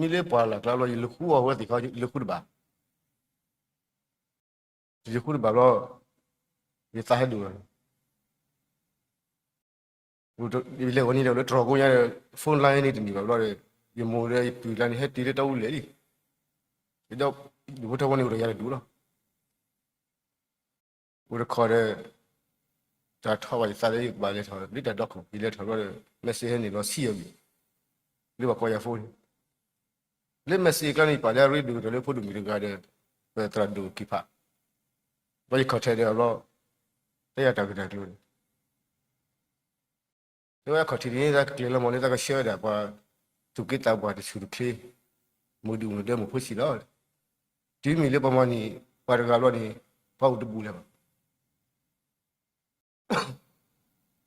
มีเลยปาร์ลักแล้วยันเลยคู่เอาไว้ที่เขายันเลยคู่บ้ายันคู่บ้าแล้วยันสาเหตุดูဒီလေဝနီလေထရကိုရဖုန်းလိုင်းနေတယ်ဘာလို့လဲဒီမိုးလေးပြလာနေဟဲ့တီးတော့လေဒီတော့ဒီဘထဝနီရရဒူလားဘရခေါ်တဲ့ဒါထောက်ပါစားလေးပါလေထောက်ဒီတော့ခုဒီလေထောက်တော့မက်ဆေ့နေတော့စီရပြီဒီဘာခေါ်ရဖုန်းလေမက်ဆေ့ကနေပါလေရီဒူတယ်လေဖုန်းမီရကတဲ့ပဲတရဒူကိဖာဘာခေါ်တဲ့တော့တရားတော်ကြတယ်တော့ခတိရင်းကကလေးလမောလေးကရှယ်တာပါသူကိတာပါတဆူကလေးမဒူမဒမဖို့စီတော့ဒီမီလေးပမာနီပါရကလောနီပေါ့တဘူးလဲပါ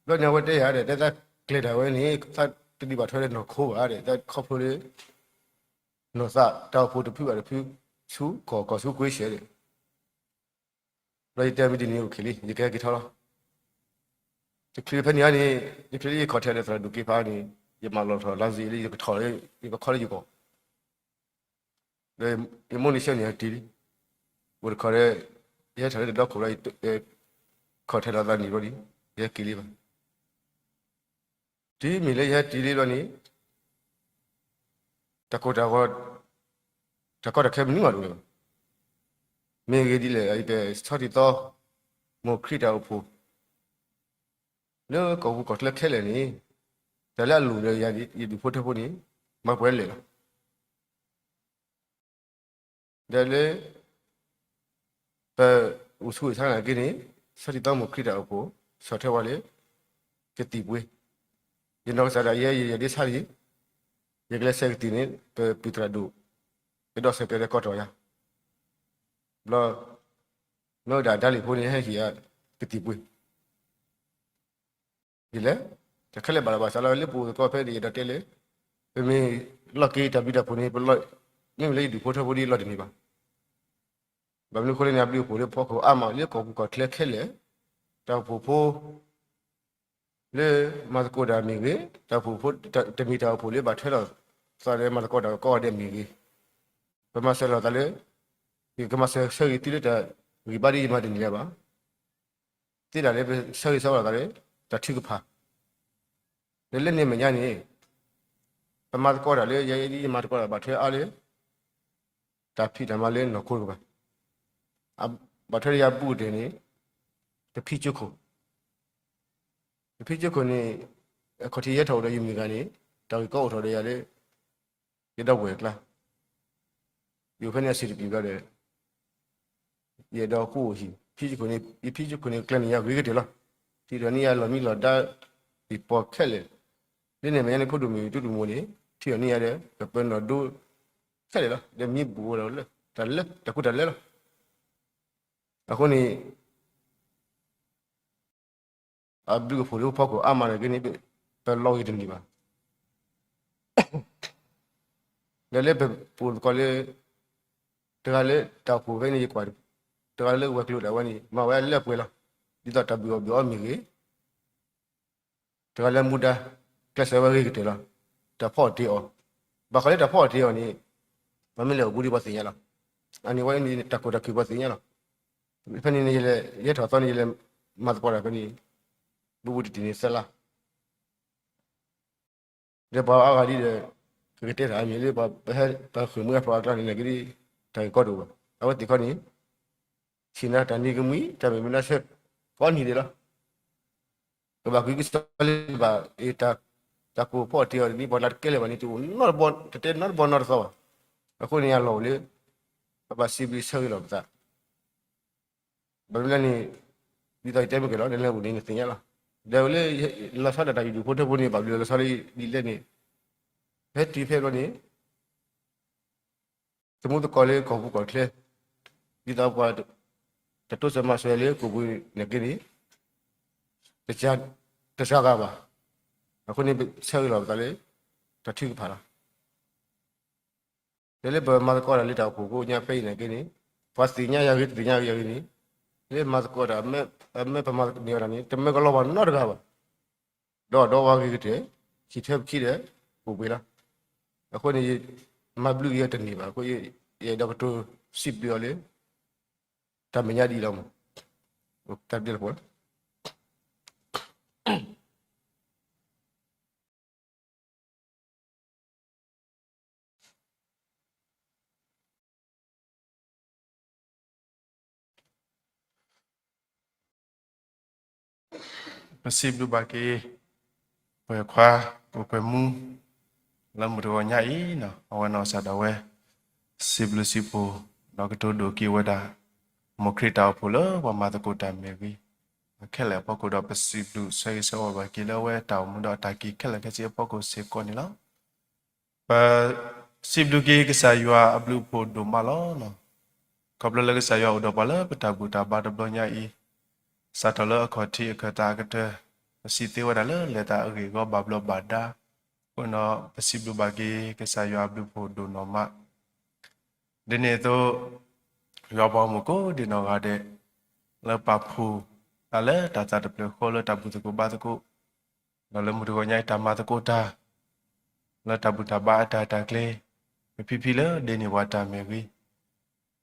တော့ညဝတ်တဲ့ရတဲ့ကလေးတာဝဲနေသတ်တိပါထွဲတဲ့နော်ခိုးပါတဲ့ခေါဖလိုလေးနော်စတောက်ဖို့တဖြူပါတဖြူချူကောဆူကွေးရှယ်တဲ့လိုက်တယ်မီဒီနီကိုခလီဒီကဲကိထားလားဒီကလေးဖက်နေရနေဒီကလေးခေါ်ထဲတဲ့ဆိုတော့ဒုကိဖာနေရမလို့ထော်လမ်းစီလေးကိုထော်လေးဒီကခေါ်လေးကိုဒီမွန်နီရှန်နေတီဘယ်ခေါ်ရဲထားတဲ့တော့ခေါ်လိုက်ခေါ်ထဲလာနေလို့ဒီရဲကလေးပါဒီမီလေးရဲတီလေးတော့နေတကောတခဲမနီမလို့မေကြီးဒီလေအဲ့တဲ့စတူဒီတော့မိုခရီတာဖို့လောကောကလက်ခဲလေနေတလဲလူလေရဒီဖို့ထဖို့နေမပွဲလေလားဒါလေပဲဥစုထားလာကိနေစတိတောမခရတာဖို့ဆော်ထဲဝါလေကတိပွေးဒီနောက်စားရဒီစားရီရကလေးစက်တီနေပီတရာဒူတော့စက်တဲ့ကော်တော်ရဘလောနော်ဒါလီဖို့နေဟဲ့ကြီးကတိပွေးဒီလေတခက်လက်ပါပါဆလာလေးပူတော့ဖဲဒီတက်လေပမေလက်ကီတပိတဖုန်ဘလောညင်လေးဒီဖိုထဖိုဒီလော်ဒီနေပါဘာလို့ခေါ်နေအပလီကိုလေဖောက်ကိုအမလေးကိုကလက်ခဲလေတော့ဖိုလေမတ်ကိုဒါမီကြီးတော့ဖိုတမီတာဖိုလေဘာထဲတော့စားရဲမတ်ကိုဒါကောတဲ့မီကြီးဘမဆလာတလေဒီကမဆဆရီတီလေတာဒီဘာဒီမတင်ရပါတိတယ်လေဆရီဆောတာလေတတိကဖာလေနေမညာနေပမာကောတာလေရရဒီမတ်ကောတာဘာထဲအားလေတာဖိတမလေးနော်ခိုးကပါ บัตรยาบูดนี่จะพิจุกุพิจุกุนี่ขอที่ยัดเท่าไรอยู่มีกันนี่ตอนก็เท่าไรอะไรยัดเอาเวกละอยู่แค่นี้สิบปีก็เลยยัดเอาคู่สิพิจุกุนี่กลั่นยาวิ่งกันละที่ตอนนี้เรามีเราได้ปีปอกแค่เลยนี่เนี่ยมันยังพูดดูมีดูโมนี่ที่ตอนนี้อะไรก็เป็นเราดูแค่เลยละเดี๋ยวมีบัวเราเลยแต่เล็กแต่กูแต่เล็กละအခုနေအဘလူဖိုလိုဖောက်ကိုအမှန်ကနေပဲလောက်ရည်နေပါလည်းလည်းပူကလည်းတကလည်းတောက်ဖို့ပဲနေကွာတကလည်းဝက်လို့တယ်ဝနီမဝဲလက်ပွဲလားဒီတော့တပြောပြောမိကြီးတကလည်းမူတာကက်ဆယ်ဝဲကြီးတယ်လားတဖော့တီအောဘာခလည်းတဖော့တီအောနေမမလဲဘူးဒီပါစင်ရလားအနိဝဲနေတကူတကူပါစင်ရလားဖန်နေလေရထော်တော်နေလေမတ်ပေါ်ရကနေဘူးဘူးတီနေဆလာဒီဘာအားကလေးကတဲ့အမြင်လေးဘာဘာခွေမွေးဖော်တာနေကြည့်တိုင်ကောတော့အဝတ်ဒီခနီရှင်နာတန်ဒီကမီတမေမနာဆက်ကောနေတယ်လားကဘာကိစ္စလေးဘာအေတာတကူပေါ်တီရဒီပေါ်လာကဲလေဘာနေတူနော်ဘောတဲ့နော်ဘောနော်ဆောအခုနေရလို့လေဘာစီဘီဆောရလို့တာဘာလို့လဲဒီတော့တဲမကလောလည်းလည်းဘူးနေတင်ရလားဒါလည်းလာစားတာယူဖို့တဲ့ဘုန်းကြီးဘာလို့လဲစားလေးဒီလက်နေဟဲ့တီဖဲလို့နေသမုဒ္ဒကောလေကောဘူးကောကလေဒီတော့ဘာတတုစမဆွဲလေကိုဘူးနေကြည့်တခြားကပါအခုနေဆက်ရတော့တလေတထိဖာလားလည်းဘာမှကောလေတော့ကိုညာဖိနေကြည့်နေဖတ်စီညာရရဒီညာရရနေလေမတ်ကောတာမဲပမာနေရနေတမဲကလောဘာနော်တကားပါတော့ဝါကြီးတဲ့ချီထက်ချီတဲ့ပူပေးလားအခုနေမဘလူရတဲ့နေပါကိုရဒေါက်တာစစ်ပြောလေတမညာဒီလောဟုတ်တပ်တယ်ပေါ့ပစီဘလူဘာကေပွဲခွာပွဲမူလမ်ရောညာဤနော်အဝနောဆာဒဝဲစီဘလူစီပိုတော့ကတိုဒိုကီဝဒါမခရတာဖလဝမာတကိုတမေဝီခဲလေပကိုတော့ပစီဘလူဆေဆောဘာကီလဝဲတောင်မတော့တာကီခဲလေကစီပကိုစေကောနီလောပစီဘလူကီကဆာယွာအဘလူပိုဒိုမလောနော်ကဘလလကဆာယွာတော့ပလပတာဘူတာဘာဒဘညာဤစာတလအခတိအခတာကတစီတေဝဒါလေတာအေကိုဘဘလဘာဒါကိုနော်ပစီဘလူဘာကီကဆာယွာဘလူပိုဒိုနော်မဒီနေ့တော့ရောပေါ်မကိုဒီနော်ကတဲ့လပဖူအလဲတာတာတပခေါ်လတဘူတကိုဘာတကိုနော်လမှုတကိုညိုင်တမတကိုတာလတဘူတဘာတာတာကလေဖီဖီလေဒီနေဝတာမေဝီ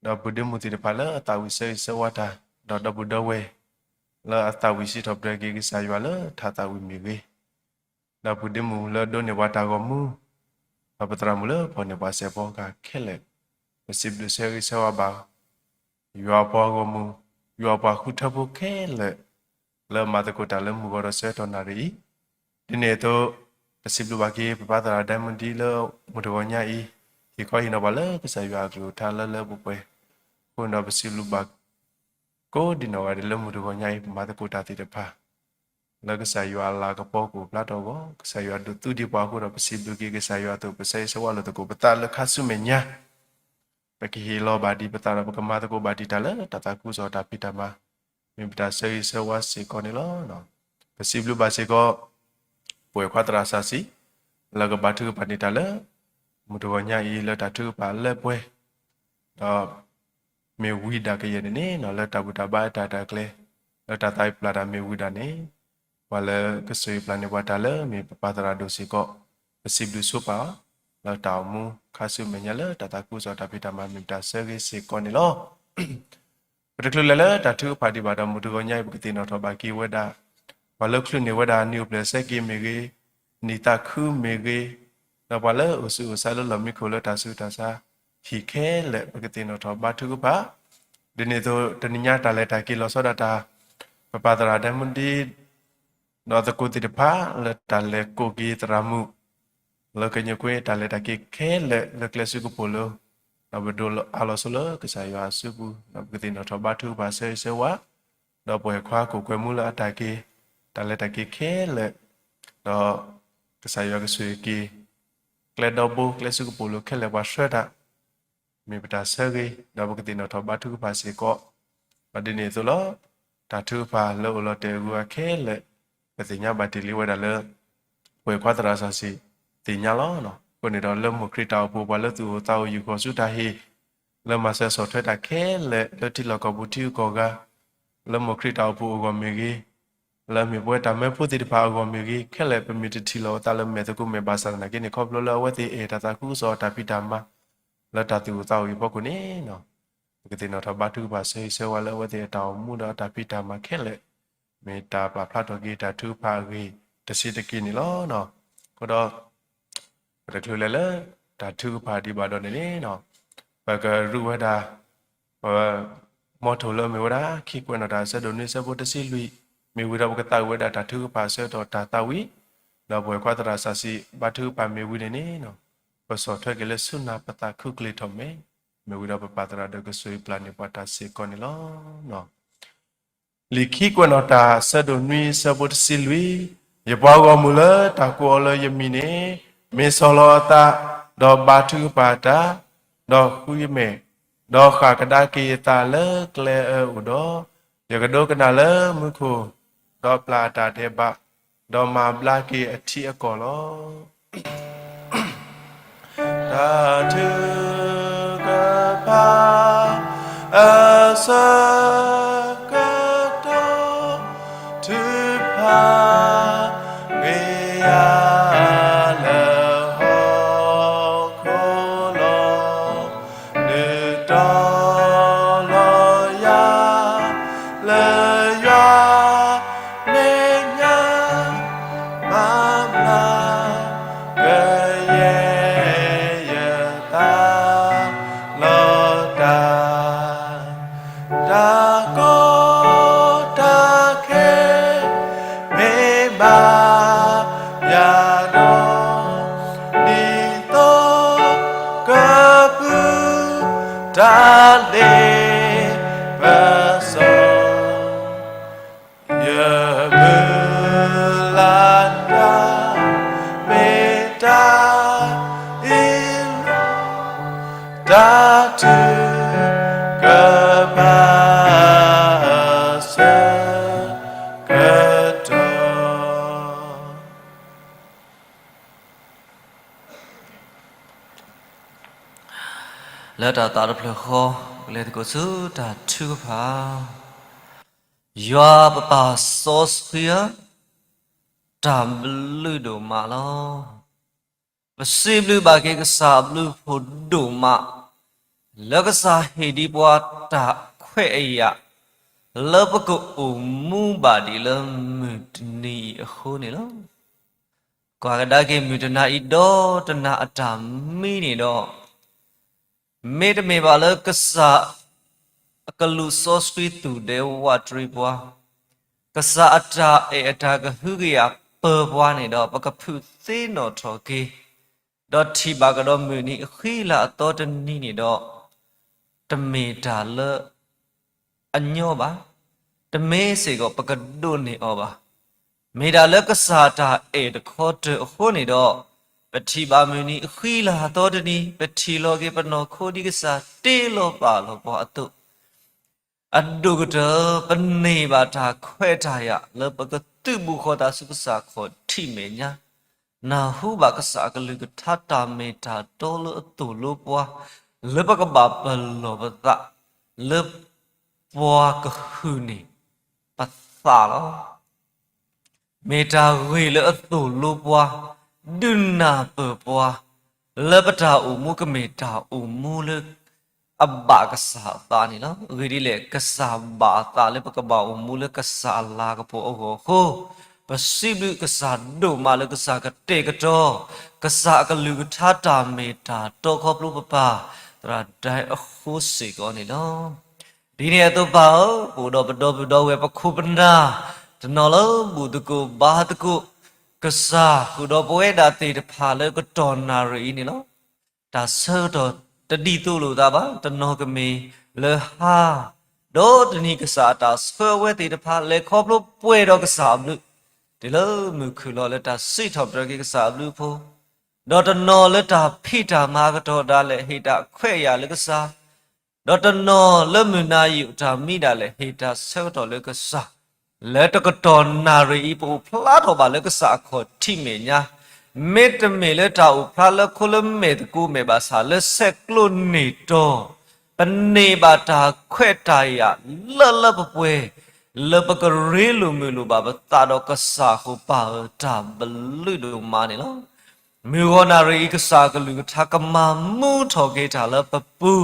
တော့ဘူဒမှုတိတဖလာအတာဝိဆေစဝတာတော့ဒဘူဒဝဲလာအတာဝိစီတော့ဘရဂီစာရွာလထာတာဝီမေဝီတော့ဘူဒမှုလဒိုနေဝတာကောမူပပတရမူလပေါ်နေပါစေပေါ်ကခဲလေမစစ်ဘဆေရီဆောဘာယောပေါ်ကောမူယောပါခုထဖို့ခဲလေလာမတကိုတလမှုကောဆေတော်နာရီဒီနေ့တော့ပစစ်ဘဘာကေပပတရာဒိုင်မွန်ဒီလမူတော်ညာဤဒီခေါ်ရင်တော့ဘာလဲကဆရွာကလူထားလဲလဲပုပွဲခုနော်ပစစ်လူဘကိုဒီနော်ရလမှုတော်ညာဤမတကိုတာတိတဖာလကဆရွာလာကပေါကိုပလာတော့ကောကဆရွာဒုတူဒီပွားကိုတော့ပစစ်လူကေကဆရွာတော့ပစေဆောလတကိုပတလခဆုမညာပကီဟီလောဘာဒီပတာပကမာတကိုဘာဒီတလဲတတကူဇောတာပိတမမိပတာဆေဆဝါစီကောနီလောနော်ပစီဘလူဘာစီကောပွေခွာတရာဆာစီလကဘာထုပနိတလဲမတူညာဤလတထုပါလဲပွဲတော့မေဝီဒါကရနေနော်လတဘူတာဘာတာတာကလေလတတိုင်းပလာတာမေဝီဒါနေဝါလဲကဆွေပလန်နေဝတာလဲမေပပတရာဒိုစီကောပစီဘလူဆိုပါလတောင်မူခါဆုမညာလတတကူဇောတာပိတမမိတာဆေဂေစီကောနီလောပတကလလတထုပါတိဘာဒမူတူကိုညိုက်ပကတိနော်တော့ဘာကီဝဒါဘာလခလုနေဝဒါနိုပလစက်ကီမေဂေနီတာခုမေဂေတော့ဘာလအဆူဆာလလမီခိုလတာဆူတာစာဟီခဲလေပကတိနော်တော့ဘာထုပါ ဒီနေ့ဆိုတနညာတာလက်တာကီလောစောဒတာပပတရာဒမွန်ဒီနော်တကုတိတဖာလက်တာလက်ကိုကီတရာမှုလကညကွေတာလက်တာကီခဲလက်ကလစုကပိုလိုနော်ဘဒိုအလောဆိုလကစားရဆုဘူးနော်ကတိနော်ထဘာထုဘာဆေဝါနော်ပွဲခွာကိုကွယ်မှုလာတာကီတာလက်တာကီခဲလက်နော်ကစားရကဆွေကီကလက်တော့ဘူးကလစုကပိုလိုခဲလက်ဝါဆွဲတာမေပတာဆဲကြီးနော်ကတိနော်ထဘာထုဘာစေကောပဒိနေဆိုလောတာထုဖာလောတေကူခဲလက်ပတိညာဘတိလီဝဒါလေပွဲခွာတရာဆာစီတင်ညာလောနော်ကိုနေတော့lâm một khi tàu bùa và lớp từ tàu yêu có chút đại hi lâm mà sẽ sổ thuê đại khé lệ lớp thì là có bút thiêu có ga lâm một khi tàu bùa gồm mì ghi lâm mì bùa tạm mấy phút thì phá gồm mì ghi khé lệ bên mì thì lo ta lâm mẹ tôi cũng mẹ bà sang này cái này không lo lo vậy thì ta cũng so ta bị đam mà lớp ta từ tàu yêu có nè nó cái tiền nó thà ba thứ ba xây qua lớp vậy thì tàu mua đó ta bị đam mà khé lệ mẹ ta bà phát đồ ghi ta thứ phá ghi ta xí ta kia này lo nó có đóแต่คือเลยแต่ถือพาดีบาดอนนี่เนาะแต่ก็รู้ว่าดามอถูเลยไม่ว่าคิดว่านาดาเสด็จนี่เสด็จสิลุยมีวิธีการตาว่าแต่ถือพาเสด็จตาตาวิเราบ่อยกว่าตราสาสีบาถือพามีวิธีนี่เนาะพอสอดเธอก็เลยสุนัขปตาคุกลีทอมเมมีวิธีการปตราเด็กก็สวยปลาในปตาเสกนี่ล้อเนาะลิขิกว่านาดาเสด็จนี่เสด็จสิลุยอย่าบอกว่ามุลตากัวเลยยังมีเนี่ยမေဆောလောတာဒေါ်ဘာထုပါတာဒေါ်ခုယမေဒေါ်ခါကဒါကေတာလေကလေဥဒေါ်ယကဒိုကနာလေမခုဒေါ်ပလာတာတေဘဒေါ်မာဘလာကေအထီအကောလောတာထုကပါအစကတောထုပါဝေယแล้วตาตาเพลคอเลยก็สู้ตาชูพายาปปาซอสเฮียตามลือดูมาแล้วมาซีบลือบาเกกษาบลือผลดูมาแล้วก็สาเหตุบัวตาเขยยะแล้วปก็อุมูบาดีแล้วมืดนี่คนนี่แล้วกว่าก็ได้เกมืดนาอีดอตนาอัตามีนี่ดอเมตเมบาลกษากลูซอสตรีตูเดวัตรีบัวกษาอัตาอัตากฮึกยาเปิบัวนี่ดอปกพุเซโนทอเกดอทีบากดอมือนี่ขีลาตอตนี่นี่ดอตเมตาเลอัญโยบาตเมเสก็ปกดุนี่ออบาเมดาลกษาตาตะขอเตโคนี่ดอปฏิบามือนี้ขีลาตอดนี้ปฏิโลเกปนอโคดิกษาเตโลปาโลปะตุอันดูกเตปเนบาตาเควทายะเลปกตุบุขตาสุกษาขอทิเมญะนาหูบากษากลึกทัตตาเมตาโตโลตุโลปัวเลปกบาปโลปตะเลปัวกหืนีปัสสาลเมตาเวเลตุโลปัวดุนาเปปัวเลปตาอุมุกเมตาอุมุเลอับบากษาตานี่ละเวดิเลกษาบาตาเลปกบาอุมุเลกษาลากโปโอโหปสิบุกษาดูมาเลกษากเตกโตกษากลือทัตตาเมตาโตขอบรูปปาตราได้อโหสิกอนี่ละ ဒီနေရာတော့ပေါ့ဘူတော့ဘတော်ဝဲပခုပနာတနော်လုံးဘူတကူဘာတကူကစားကူတော့ပွဲတာတေတဖာလဲကတော်နာရီနေလောဒါဆောတော့တတိတူလို့ဒါပါတနော်ကမေလေဟာတော့တနီကစားတာဆွဲဝဲတေတဖာလဲခေါပလို့ပွဲတော့ကစားဘလို့ဒီလိုမြခုလောလက်တာစိတ်ထောက်တကကစားဘလို့ဖို့တော့တနော်လက်တာဖိတာမာကတော့ဒါလဲဟိတာခွဲ့ရလကစားတော့တနော်လက်မနာယူတာမိတာလဲဟိတာဆောတော့လကစားလက်တကတော်နာရီပူဖလားတော့ပါလကစားခေါ်ထိမေညာမေတ္တမေလက်တာဥဖလားလခုလမေတကူမေပါစာလက်ဆက်ကလုနေတော့ပနေပါတာခွဲ့တာရလပပွဲလပကရေလူမလူပါတာတော့ကစားဟိုပါတာဘလူလူမာနေလောမေဝနာရီကစားကလူထာကမမှုထော်ကေတာလပပူ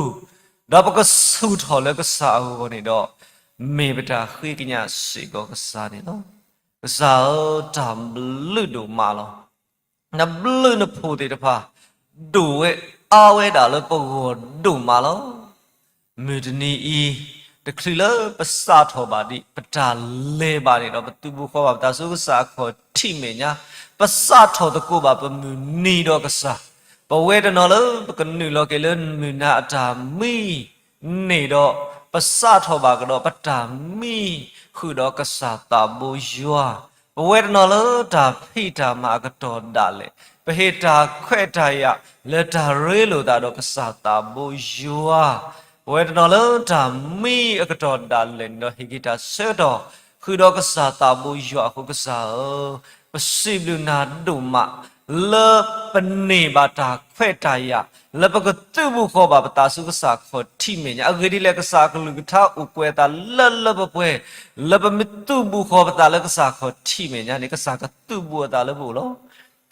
တော့ပကဆုထော်လကစားဟိုနေတော့မေပတာခွေကညာစီကောကစားနေလောကစားတာဘလူလူမာလောနဘလူနဖို့တေတဖာဒူဝဲအာဝဲတာလပကောဒူမာလောမေဒနီဤတခလပစာထောပါတိပတာလေပါနေတော့ဘသူဘူးခေါ်ပါတာစုကစားခေါ်ထိမေညာပစာထောတကူပါပမူနီတော့ကစားပဝဲတနော်လပကနုလောကေလမူနာတာမီနေတော့ပစာထောပါကတော့ပတာမီခုတော့ကစားတာဘူယွာပဝဲတနော်လတာဖိတာမာကတော့ဒါလေပဟေတာခွဲ့တာရလက်တာရဲလို့တာတော့ကစားတာဘူယွာဝေဒနာလုံးတာမီအကတော်ဒါလင်တော့ဟိဂီတာဆေတော့ခုတော့ကစားတာဘူရွာခုကစားပစိဘလူနာဒုမလပနေပါတာခွဲ့တာရလပကတူဘူးခေါ်ပါပတာစုကစားခေါ်ထိမညာအဂဒီလကစားကလူကထာဥကွဲတာလပပွဲလပမတူဘူးခေါ်ပတာလကစားခေါ်ထိမညာနေကစားကတူဘူးတာလဘူးလော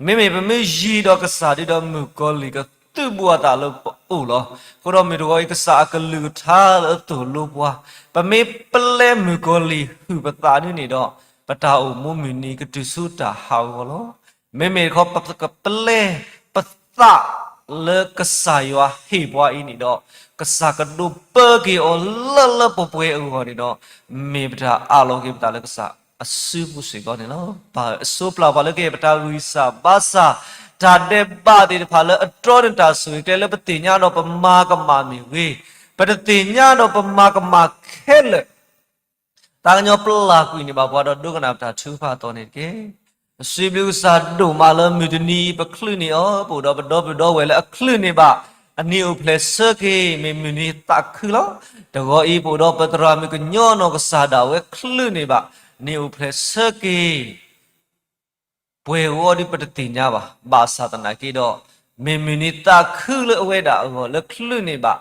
မေပမေရီတော့ကစားဒီတော့မူကောလီကတူဘွားတာလို့အိုလောကိုရောမီတော့ကစားကလူထားလို့လို့ဘွားပမေပလဲမူကိုလီဟူပတာနေတော့ပတာအုံမမီနီကတူစုတာဟောင်းလောမေခေါ်ပကပလဲပသလေကစားရွာဟေဘွားအင်းနေတော့ကစားကဒုပကေအောလပပွဲအောဟောနေတော့မေပတာအလုံးကေပတာလေကစားအစုပုစေကောနေလောဘာအစုပလာပါလေကေပတာရီစာဘာစာဒါတဲ့ပါတဲ့ဖာလအတော်တာဆိုတဲ့လပတိညာတော့ပမာကမာမီဝေပတတိညာတော့ပမာကမာခဲလေတာညောပလာကွီနေပါဘွားတော့ဒုက္ခနာတာထူဖာတော်နေကေစီဘလူစာဒုမာလမီဒနီပခလုနေအောပိုတော့ဘတော်ဝဲလေအခလုနေပါအနီအိုဖလက်ဆကေမေမီနီတခူလောတကောဤပိုတော့ပတရာမီကညောနောကစားတာဝဲခလုနေပါနီအိုဖလက်ဆကေပွဲဝေါ်ဒီပတတိညာပါဘာသာတနာကေတော့မေမီနီတာခုလအဝဲတာဟောလခလုနေပါ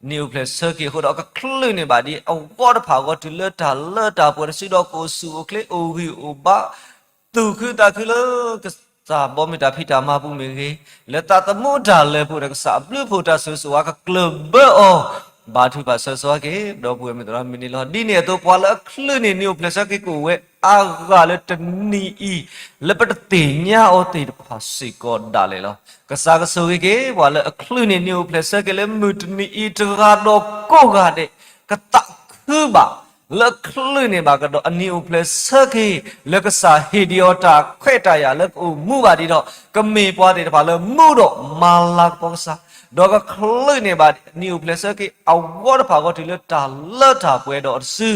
နီယိုပလက်ဆာကေဟိုတော့ကခလုနေပါဒီအဝတ်ဖာကိုတူလတာပွဲစီတော့ကိုဆူကလေအိုဂီအိုဘာသူခုတာခုလကစားဘောမီတာဖိတာမပူမေကေလက်တာတမို့တာလဲဖို့ကစားဘလူဖို့တာဆူကကလဘအောဘာသူပါဆောဆောကေတော့ပွဲမီတော့မီနီလောဒီနေတော့ပွာလခလုနေနီယိုပလက်ဆာကေကိုဝဲအာဂါလတနီဤလပတတိညာအောတေဖာစီကောဒါလေလောကစားကဆိုကေဝါလအခလုနေနီယိုပလက်ဆာကေလေမူတနီဤတရာတော့ကိုကတဲ့ကတခုပါလခလုနေပါကတော့အနီယိုပလက်ဆာကေလကစားဟီဒီယိုတာခွဲ့တာရလကူမှုပါဒီတော့ကမေပွားတဲ့တဖာလမှုတော့မာလာကောစားတော့ကခလုနေပါနီယိုပလက်ဆာကေအဝတ်ဖာကိုတီလတာလတာပွဲတော့စူ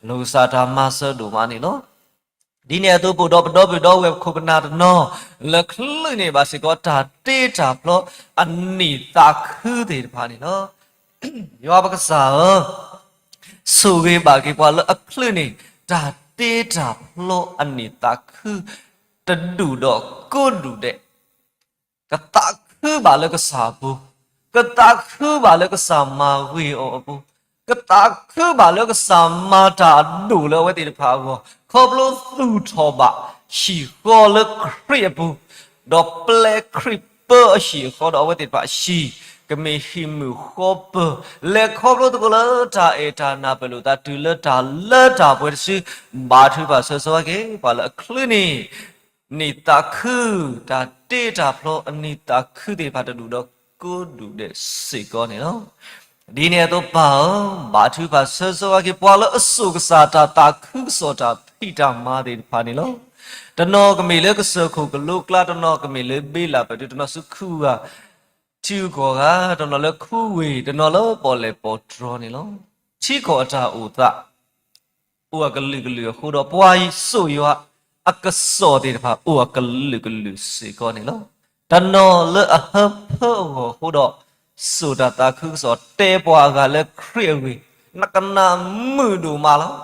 လူစားတာမဆဒူမနီနော်ဒီနေတော့ပို့တော့ဝက်ခုပနာတော့လက်ခလုနေပါစေကောတာတေးတာဖလို့အနိတာခုတဲ့ဖာနေနော်ယောဘကစားဆိုကေပါကေပွာလအခလုနေတာတေးတာဖလို့အနိတာခုတဒူတော့ကိုဒူတဲ့ကတခုပါလကစားဘူးကတခုပါလကစားမာဝေအောဘူးကတခုပါလကစားမာတာဒူလဝဲတဲ့ဖာကောခေါပလို့သူ့ထောပါရှီခေါ်လခရစ်ဘူးတော့ပလက်ခရစ်ပါရှီခေါ်တော့ဝတ်တဲ့ပါရှီကမေဟီမူခေါပလက်ခေါပလို့တကလာတာအေတာနာပလို့တာတူလတာပွဲစီဘာထူပါဆောဆောကေပါလခလနီနေတာခုတာတေတာဖလို့အနီတာခုတဲ့ပါတူတော့ကိုဒူတဲ့စေကောနေနော် ဒီနေတော့ပါဘာသူပါဆဆဝကေပွာလအဆုကစားတာခုစောတာဖိတာမာတဲ့ဖာနေလို့တနောကမေလေကဆခုကလုကလာတနောကမေလေဘေးလာပဲတနောစုခုကချီကောကတနောလေခုဝေတနောလေပေါ်လေပေါ်ဒရနေလို့ချီကောအတာဥသဥကလိကလိခုတော့ပွားဤဆိုရအကစောတဲ့ဖာဥကလိကလိစေကောနေလို့တနောလေအဟဖေခုတော့ဆိုတာတာခုစောတဲပွားကလည်းခရီးဝေနကနာမှုတို့မလား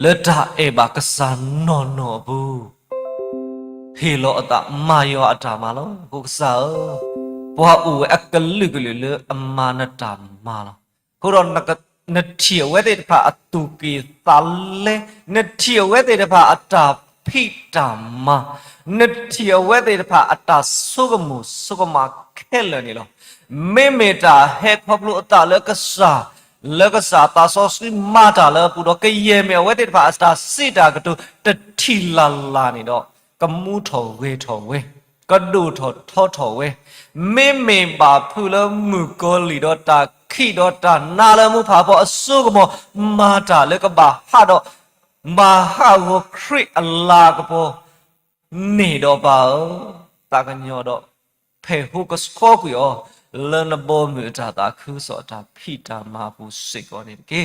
လက်တာအေဘာကဆန်နော်ဘူးဟေလောအတာမာယောအတာမလားကိုကစားပွားဦးအကလိကလိလေအမာနတာမာလားကိုတော့နတိဝဲတဲ့ဖာအတူကီသလဲနတိဝဲတဲ့ဖာအတာဖိတာမာနတိဝဲတဲ့ဖာအတာဆုကမှုဆုကမခဲလနေလောမေတာဟဲဖဘလူအတာလကစားတာဆောစမာတာလပူတော့ကရဲမဲဝဲတဲ့ဖာအတာစစ်တာကတူတတိလာနေတော့ကမှုထော်ဝဲကဒုထော်ဝဲမေပါဖူလမှုကိုလီတော့တာခိတော့တာနာလမှုဖာပေါ်အစုကမမာတာလေကဘာဟာတော့မာဟာကိုခရစ်အလာကပေါ်နေတော့ပါတာကညောတော့ဖေဟုကစကောကွေလနဘောမြတာတာခုစောတာဖိတာမာဘူးစိတ်ကောနေကေ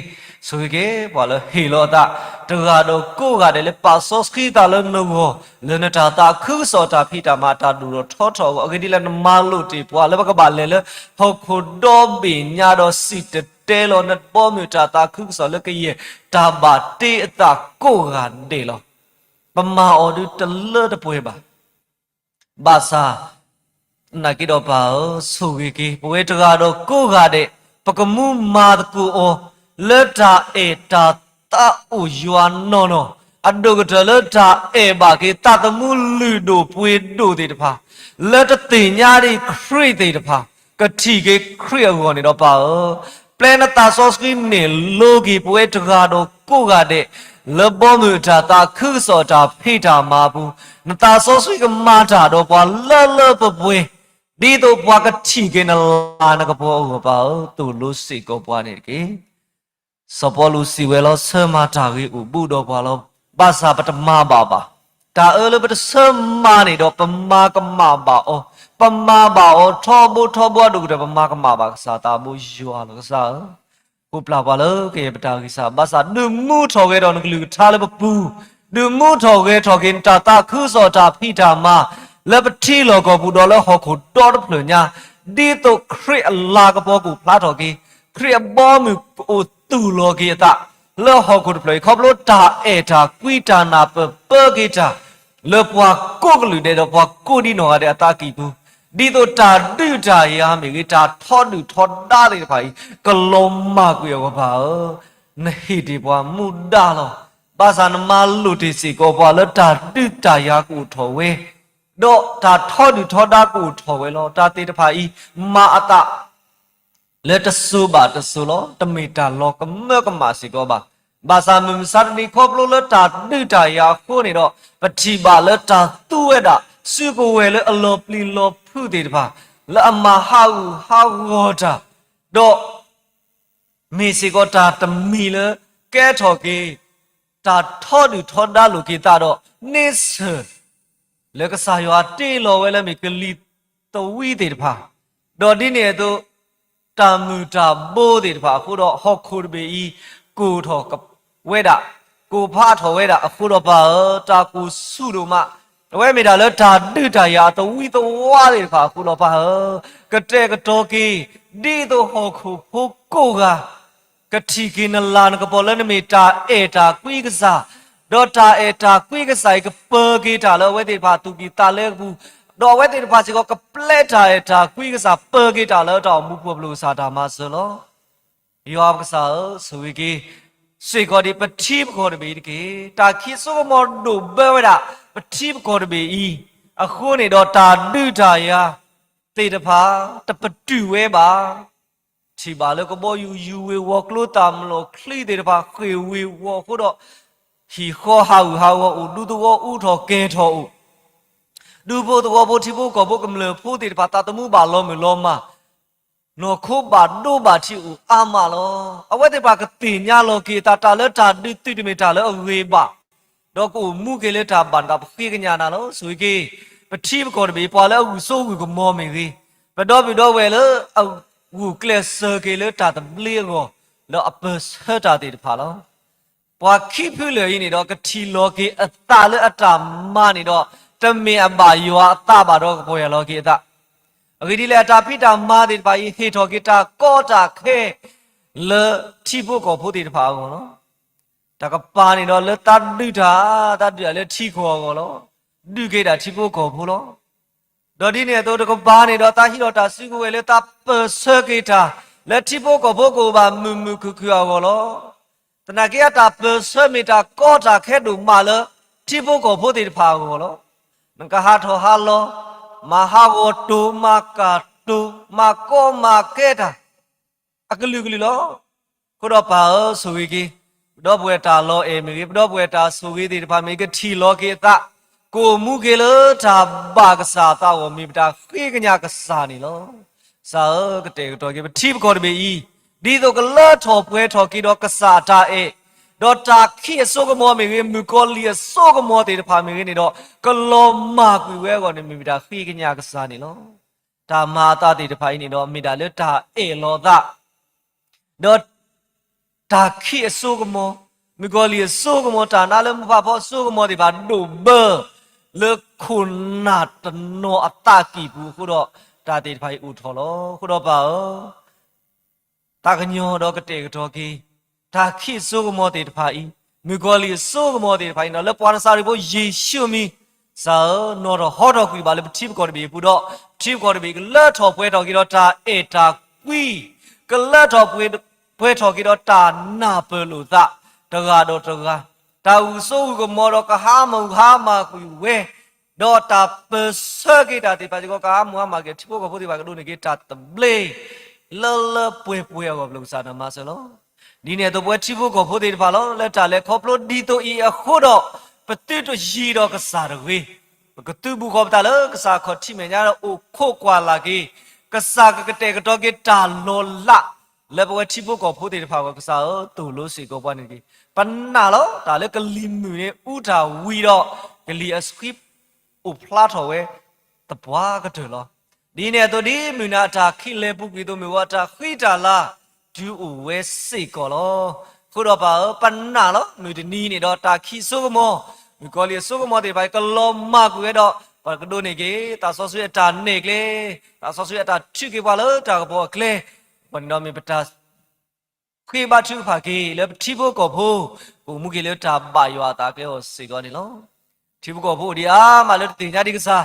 ဆိုကေဘာလဲဟေလောတာတကတော့ကိုကတည်းကပါဆော့စခီတာလနောလနတာတာခုစောတာဖိတာမာတာဒူတော့ထောအကဒီလနမာလို့တီပွာလဲဘကဘာလဲလဟောခုဒိုဘီညာတော့စီတဲလောနဘောမြတာတာခုစောလကရဲ့တာဘာတေအတာကိုကဒေလောပမာအော်ဒူတလတပွဲပါဘာသာနာကိတော့ပါဆိုဝေကေဘဝေတကားတော့ကိုကတဲ့ပကမှုမာတကူအောလက်တာအေတာတာအိုယွာနော်အဒုကတလက်တာအေဘာကေတတမှုလူတို့ပွေတို့တဲ့တဖာလက်တတင်ညာတွေခရိတဲ့တဖာကတိကေခရိယောနေတော့ပါပလန်တာဆော့စကင်းနေလောကီဘဝေတကားတော့ကိုကတဲ့လဘောမူတာတာခုစောတာဖိတာမာဘူးနတာဆော့စကမာတာတော့ပွာလပပွေဒီတော့ဘွားကတိကေနလာနကဘောကပါတူလို့စိတ်ကောပွားနေကေစပေါ်လူစီဝဲလောဆမတာကေဥပုတော်ဘွာလောပါစာပတမပါတာလပတဆမနေတော့ပမာကမပါအောပမာပါအောထောဘဒုကပမာကမပါစာတာမူယွာလောကစားခုပလာပါလောကေပတာကိစာပါစာဒုမှုထောကေတော့နကလူထားလပပူဒုမှုထောကေထောကင်တာခုစောတာဖိတာမာလက်ပတိလောကဘူတော်လဟောခုတော်တဖလညာဒီတော့ခရစ်အလာကဘောကူဖလာတော်ကေခရစ်ဘောမူအိုတူလောကေတာလောဟောခုတဖလခေါပလို့တာအေတာကွီတာနာပကေတာလောပွားကိုကလူတဲ့တော့ပွားကိုဒီနော်ရတဲ့အတာကီဘူးဒီတော့တာတူတာရမေကေတာထောတူထောတာတဲ့ဖိုင်ကလုံးမကွေရောပါနဟိဒီပွားမူဒါလောပါစာနမလူတီစီကိုပွားလတာတူတာရကူထောဝဲတော့ဒါထောတူထောတာကိုထောဝဲလောတာတေတဖာဤမာအတလက်တဆူပါတဆူလောတမီတာလောကမကမစီကောပါဘာသာမစရနီခေါပလိုလတာဒိတာယာခိုနေတော့ပတိပါလတာသူဝဲတာစုကိုဝဲလေအလောပလီလောဖုတေတဖာလအမဟာဝောတာတော့မေစီကောတာတမီလကဲထော်ကေတာထောတူထောတာလူကေတာတော့နိစလကစားရွာတေလောဝဲလဲမိကလီတဝီတေတဖာတော့ဒီနေတော့တာမူတာဘိုးတေတဖာအခုတော့ဟော့ခိုဘေဤကိုထောဝဲတာကိုဖားထော်ဝဲတာအခုတော့ပါတာကိုစုတို့မဝဲမိတာလဲတာတိတာယာတဝီတဝါတေတဖာအခုတော့ပါကတဲ့ကတော်ကေဒီတော့ဟော့ခိုဖို့ကိုကတိကိနလာနကပေါ်လဲနမိတာအေတာကွီကစားဒေါ်တာအေတာကွေးကဆိုင်ကပဂီတာလောဝဲတေဖာတူကီတာလဲဘူးဒေါ်ဝဲတေဖာစီကပလက်တာအေတာကွေးကစားပဂီတာလောတော့မူပဘလူစာတာမဆလောယောကစားဆိုဝီကီစေကောဒီပတိပကောဒီကေတာခိဆိုမောဒုဘဝရာပတိပကောဒီဤအခုနေတော့တာဒုတာယာတေတဖာတပတူဝဲပါ chỉ bà lỡ có bao yêu về walk lô tam lo khi để bà khơi về walk khu đó thì khó hào u du tu u thọ kê thọ u du vô tu vô thì vô có vô cầm lỡ phu thì bà ta tụi mu bà lo mình lo mà nó khó bà đô bà chịu mà lo ở vậy thì bà cái tiền nhà lo kia ta lỡ ta đi tụi mình ta lỡ về bà đó cũng mu cái lỡ ta bàn gặp khi cái nhà nào nó suy kia bà chi mà còn bị bà lỡ u số u cũng mò mình đi và đó về lỡ u kêu sơ cái lỡ ta tụi liên rồi lỡ upper sơ ta thì phải lo và khi phụ nữ này đó cái thi lo cái ta lỡ ta mà này đó tâm mình bà yêu ta bà đó có phải lo cái ta cái đi là ta biết ta mà thì phải hết thôi cái ta có ta khe lỡ thi bộ có phụ thì phải không nó ta cái bà này đó lỡ ta đưa lỡ thi khó không nó đưa cái ta thi bộ có phụ nó đó đi này tôi cái bà này đó ta hiểu đó ta suy nghĩ lỡ ta bớt sơ cái ta lỡ thi bộ có phụ của bà mù cứ không nóแต่นักเรียนตาเปิดเสมีตาก็จะแค่ดูมาเลยที่พวกเขาพูดที่พาหัวเรานั่นก็หาทอหาโลมาหาวัตถุมากาตูมาก็มาเกตาอักลือล้อก็ดอป่าสุวิกีดอบัวตาโลเอมิกีดอบัวตาสุวิที่พามีก็ทีโลเกตากูมุกเลยตาบากษาตาวมีตาขี้กันยากษานี่ล้อสาก็เตะตัวกีที่พวกเขาได้บีดีตัวก็เลิศทอเพื่อทอกีดอกษาตาดอตาขี้โซกมัวมีมือกอลีโซกมัวตีพามีนี่ดอกก็ลมมากวิเวก่อนมีตาขี้กันยากษานี่ล้อตามาตาตีพานี่ดอกมีตาเลือดตาโลตาดอตาขี้โซกมัวมือกอลีโซกมัวตาน่าเริ่มพาพอโซกมัวตีพาดูเบอร์เลือกคุณนาตโนอัตตากีบูคุดอตาตีพาอุทอล้อคุดอป่าตากันยอดอกเตกตอกีตาขี้โซกมอติพาอีมือกอลีโซกมอติพาอีนอเลปวานซาริโบเยชูมีสานอรฮอดอกุยบาเลทิบกอดบีปุดอทิบกอดบีกเลทอปเวตอกีดอตาตากุยกเลทอปเวทอกีดอตานาเปลุตะตะกาดอตะกาตาอุโซกมอดอกะหามากุยเวดอตาเปเซกีตาติปาจิกอกะหามาเกทิบกอพุติบากะดูเนกีตาตะเบลเลป่วยกับลูกสาวมาเสลดีเนี่ยตัวป่วยที่พวกเขาพูดถึงพาเราแล้วจ่าเล็กขบรถดีตัวอีอะโคดอปฏิตัวยีดอกษาเว้ยก็ตัวบุคคลตาเล็กษาขอที่เมียเราโอ้โคกว่าละกีกษาก็เตะก็ตัวกีตาโลละแล้วป่วยที่พวกเขาพูดถึงพาก็กษาตัวรู้สิก็ว่านี่กีปัญหาเราตาเล็กก็ลิมมือเนี่ยอุตาวีดอกก็ลีสคริปอุพลาดเอาไว้แต่ว่าก็เถอะละดีเนี่ยตัวนี้มีนาตาขี้เล็บปุ๊กตัวมีว่าตาขี้ตาละดูอุเวสิก็ล้อคุณเราป่าปัญหาล้อมีที่นี่เนี่ยดอตาขี้สุกโมมีก็เรียสุกโมที่ไปก็ล้มมากเลยดอปากก็โดนเนี่ยกีตาซอสุยตาเนกเลยตาซอสุยตาชื่อกี่ว่าเลยตาก็บอกเลยวันนี้มีปัตตาขี้บาชื่อผากีแล้วที่พวกก็พูกูมุกี้เลยตาบายว่าตาเกลสิก็นี่ล้อที่พวกก็พูดีมาเลยตีนี้ดีก็ซะ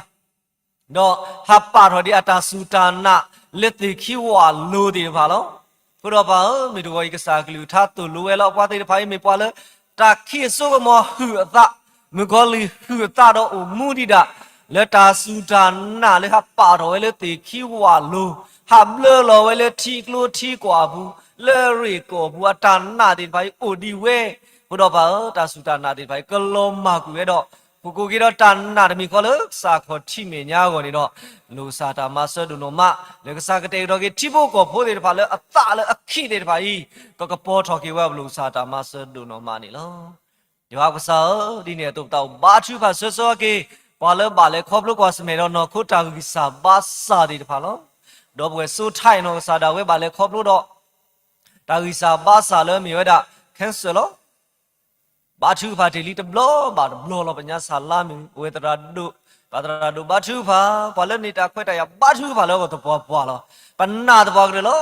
เนาะฮับปาทอดีอัตาสุตานะเลติคิวาลูดีพาลพวกเราป่ามีตัวอีกสักลิวทัดตัวลูเอลปาติพายมีปาเลยตาขี้สุกมอหือตามีกอลีหือตาดอมูดีดาเลตาสุตานะเลยฮับปาทอเลติคิวาลูฮับเลลอเวเลทีกลูทีกว่าบูเลริโกบัวตานะติพายโอดีเวพวกเราป่าตาสุตานะติพายก็ลมมากเวดอกูกิดตันนาดมีก็เลยสาขอที่เมียก่อนนี่เนาะลูซาตามาสดูโนมาแล้วก็สากเตยดอกที่พวกก็พูดได้พาเลยอัตตาเลยอักขี้ได้พาอีก็กระโปรงทอกีว่าลูซาตามาสดูโนมานี่เนาะเดี๋ยวก็สาวดีเนี่ยตัวเต่าบ้าชื่อพาสอกีพาเลยบาเลยครบลูกว่าสมัยเราเนาะคุตากิสาบ้าซาดีพาเนาะดอกเวสุไทยเนาะซาดาเวบาเลยครบลูกดอกตากิสาบ้าซาเลยมีไว้ด่าแค่เสร็จแล้วบาชูพาเทลิตบล้อบาดบล้อเราปัญญาสาลามีเวตราดูบาตราดูบาชูพาพอเล่นนี่ตาค่อยแต่ยาบาชูพาแล้วก็ตัวปัวแล้วปัญหาตัวปัวกันแล้ว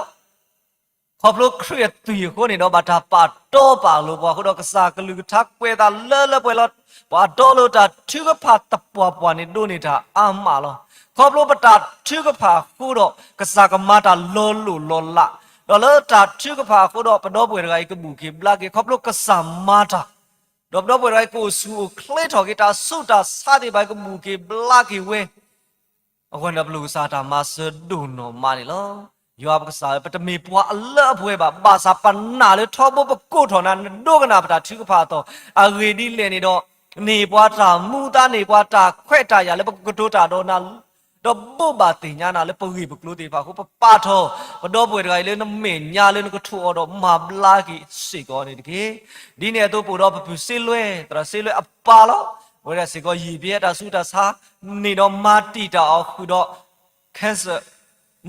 ขอบลูกเครียดตีคนนี่เนาะบาดาปาโตปาลูกปัวคนเราก็สากลือทักเวตาเลไปแล้วปาโตลูตาชื่อก็พาตะปัวนี่ดูนี่ตาอามาแล้วขอบลูกปาตาชื่อก็พาคู่ดอกก็สากมาตาโลลุโลละดอลเลอร์ตาชื่อก็พาคู่ดอกปะดอกเวรไงก็บุกิบลากิขอบลูกก็สามมาตาดอบไปไรกูสู้เคลื่อนถอกิตาสู้ตาซาดิไปก็มูกีบลากิเวเอาคนดับลูซาตามาสดูโนมานี่ล้อ ยอบก็สายปตมีปัวเลิบเวบะบาสาปันนาเลยทอบปกูถอนั้นดูกันนาปตาทึกพาโตอาเวดีเลนี่ดอนี่ปัวตามูตานี่ปัวตาแควตายาเลยปกตูตาโดนาดอบุบาติญานาเลยปวีปกลูติพาคุปปาโทปดอปวยไกเลยนเมญาเลยนก็ทัวดอมาบลากิสิกอนี่ดิดีเนี่ยตัวปูดอปปุสิลเวตราสิลเวอปาโลเวลาสิกอยีเบียตาสุตาสานี่ดอมาติตาอคุดอแค่ส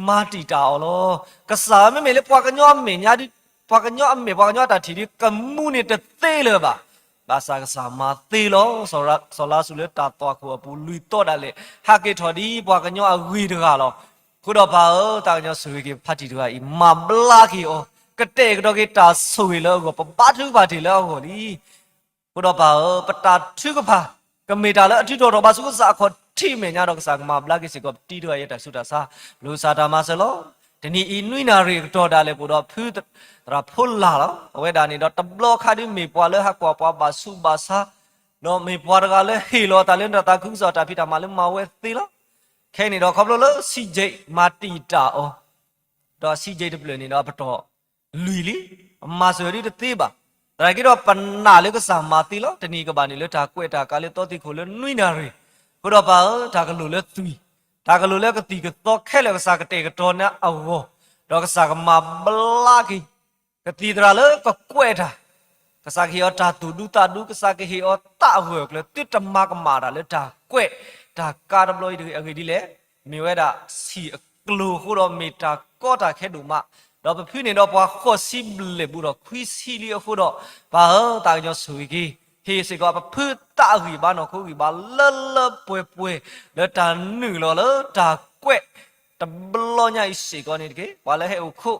มาติตาอโลกษาไม่เมเลยปวกันย่อมเมญาดิปวกันย่อมเมปวกันย่อตาทีดิกมูนี่ตะเตเลยบะบาสากษามาตีโลสลาสุเลตาตัวขัวปูลุยโตดาเลฮักเกทอดีปวกันย่อวีดกาโลคุดอพาตากันย่อสุยกิพัติดกาอิมาบลากิโอกะเตกดอกกิตาสุยโลก็ปะทุบาติโลก็ดีคุดอพาปตาทึกพากะเมตาเลอทิโตดอบาสุกษาขอที่เมญาดอกสากมาบลากิสิกอบตีด้วยยตาสุตาสาลูซาตามาเซโลทีนี้อินุยนารีตอดาเลปูดอพื้ตราพุลลาโลเวดานีดอตบลอคาดิมีปัวเลฮักปัวปัวบาสุบาสาโนมีปัวดกาเลฮีโลตาเลนตาคุซอตาพิตามาเลมาเวติโลแค่นี้ดอกขับโลเลซีเจมาติตาโอดอซีเจตเปลนี่ดอปตอลุยลีมาสวรีตติบาแต่กี่ดอกปันนาเลก็สามาติโลทีนี้ก็บานีเลตากวยตากาเลตอติโคเลนุยนารีพุดอปาตากลุเลตุยตากลุเลก็ตีก็ตอแค่เลก็สากเตก็ตอนะเอาโวดอกสากมาบลากิก็ตีตราเลก็กวยตากสากเฮียตาตูดูตาดูก็สากเฮียตาหัวก็เลยติดตมากมาดาเลตากวยตากาดบลอยดีอะไรดีเลยมีเวดาสีกลูคุดอมีตาก็ตาแค่ดูมาดอกพื้นเนี่ยดอกว่าข้อสิบเลบุดอกคุยซีเลียคุดอปาตากจะสวยกีเฮสิก็พื้นตาหีบ้านอคุยบ้านเลป่วยแล้วตาหนึ่งแล้วตากวยตาบลอยใหญ่สิก็นี่ดิว่าแล้วให้อุคุ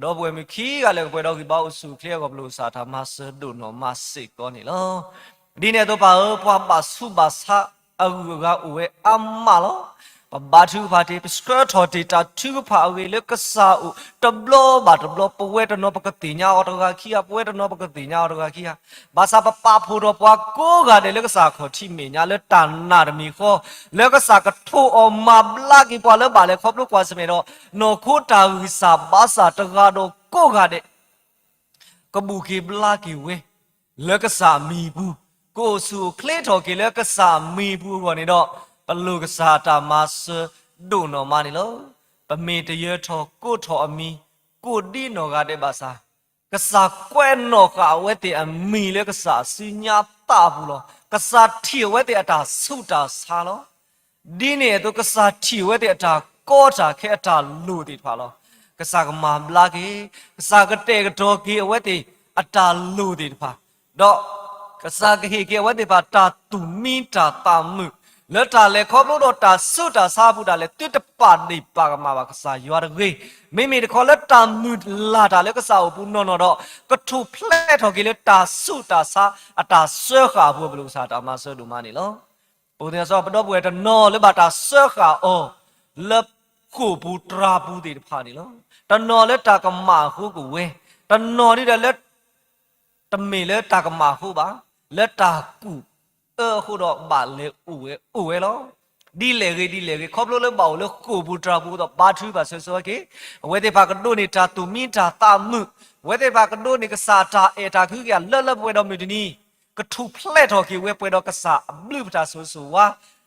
ดอกป่วยมีขี้กันเลยป่วยดอกหีบ้าอุสุเคลียกับลูสาธรรมาเสดุนอมาสิก็นี่แล้วดีเนี่ยตัวป่าป่าบาสุบาสะเอากาอุเออัมมาแล้วบาทูพาทีพิสกอร์ทอติตาทูพาเวลกษาอุตบลอบาตบลอปเวตนอปกติญาอตกาคียปเวตนอปกติญาอตกาคียบาสาปปาพูรปวาโกกาเดลกษาขอที่เมียเลตันนาดมีขอเลกษากทูอมาบลากิปวาเลบาเลครบลูกกว่าสเมโนโนคูตาวิสาบาสาตกาโดโกกาเดกบูกีบลากิเวเลกษามีบูโกสูเคลทอกิเลกษามีบูกว่านี่ดอปลูกษาตามาสดูนอมานี่โลปเมตเยทอกูทออมีกูดีนอกาเดบาสากษาแควนนอกาเวติอมีเลกษาสิญาตาบุโลกษาที่เวติอตาสุตาสาโลดีเนี่ยตัวกษาที่เวติอตาโกตาแค่อตาลูติพาโลกษากมาบลากีกษากเตกโตกีเวติอตาลูติพาดอกษากเฮเกเวติพาตาตุมีตาตามุแล้วตาเล็กขอบลูกตาสุดตาซาบุตาเล็กติดปาดีปากมาบักษาอยู่อะไรไม่มีขอเล็กตามุดลาตาเล็กก็สาวปุนนอดก็ถูกเพลทอกิเลตาสุดตาซาตาเสือขาบัวบลูซาตามาเสือดูมานี่ล้อปุถุชนปดบัวตานอหรือบาตาเสือขาโอเล็บคู่ปูตราปูติดพานี่ล้อตานอเล็กตากมาคู่กูเวตานอนี่เล็กตามีเล็กตากมาคู่บ้าเล็กตากูခုတော့ဗာလေဥဝဲလောဒီလေခေါပလို့လေပေါ့လေကိုဘူးတရာဘူးတော့ဘာထူပါဆောကေဝဲတဲ့ဘာကဒိုနေတာတူမင်းတာတာမှုဝဲတဲ့ဘာကဒိုနေကစားတာအေတာခုကလပွဲတော့မြဒီနီကထူဖလက်တော့ကေဝဲပွဲတော့ကစားဘလူပတာဆိုဝါ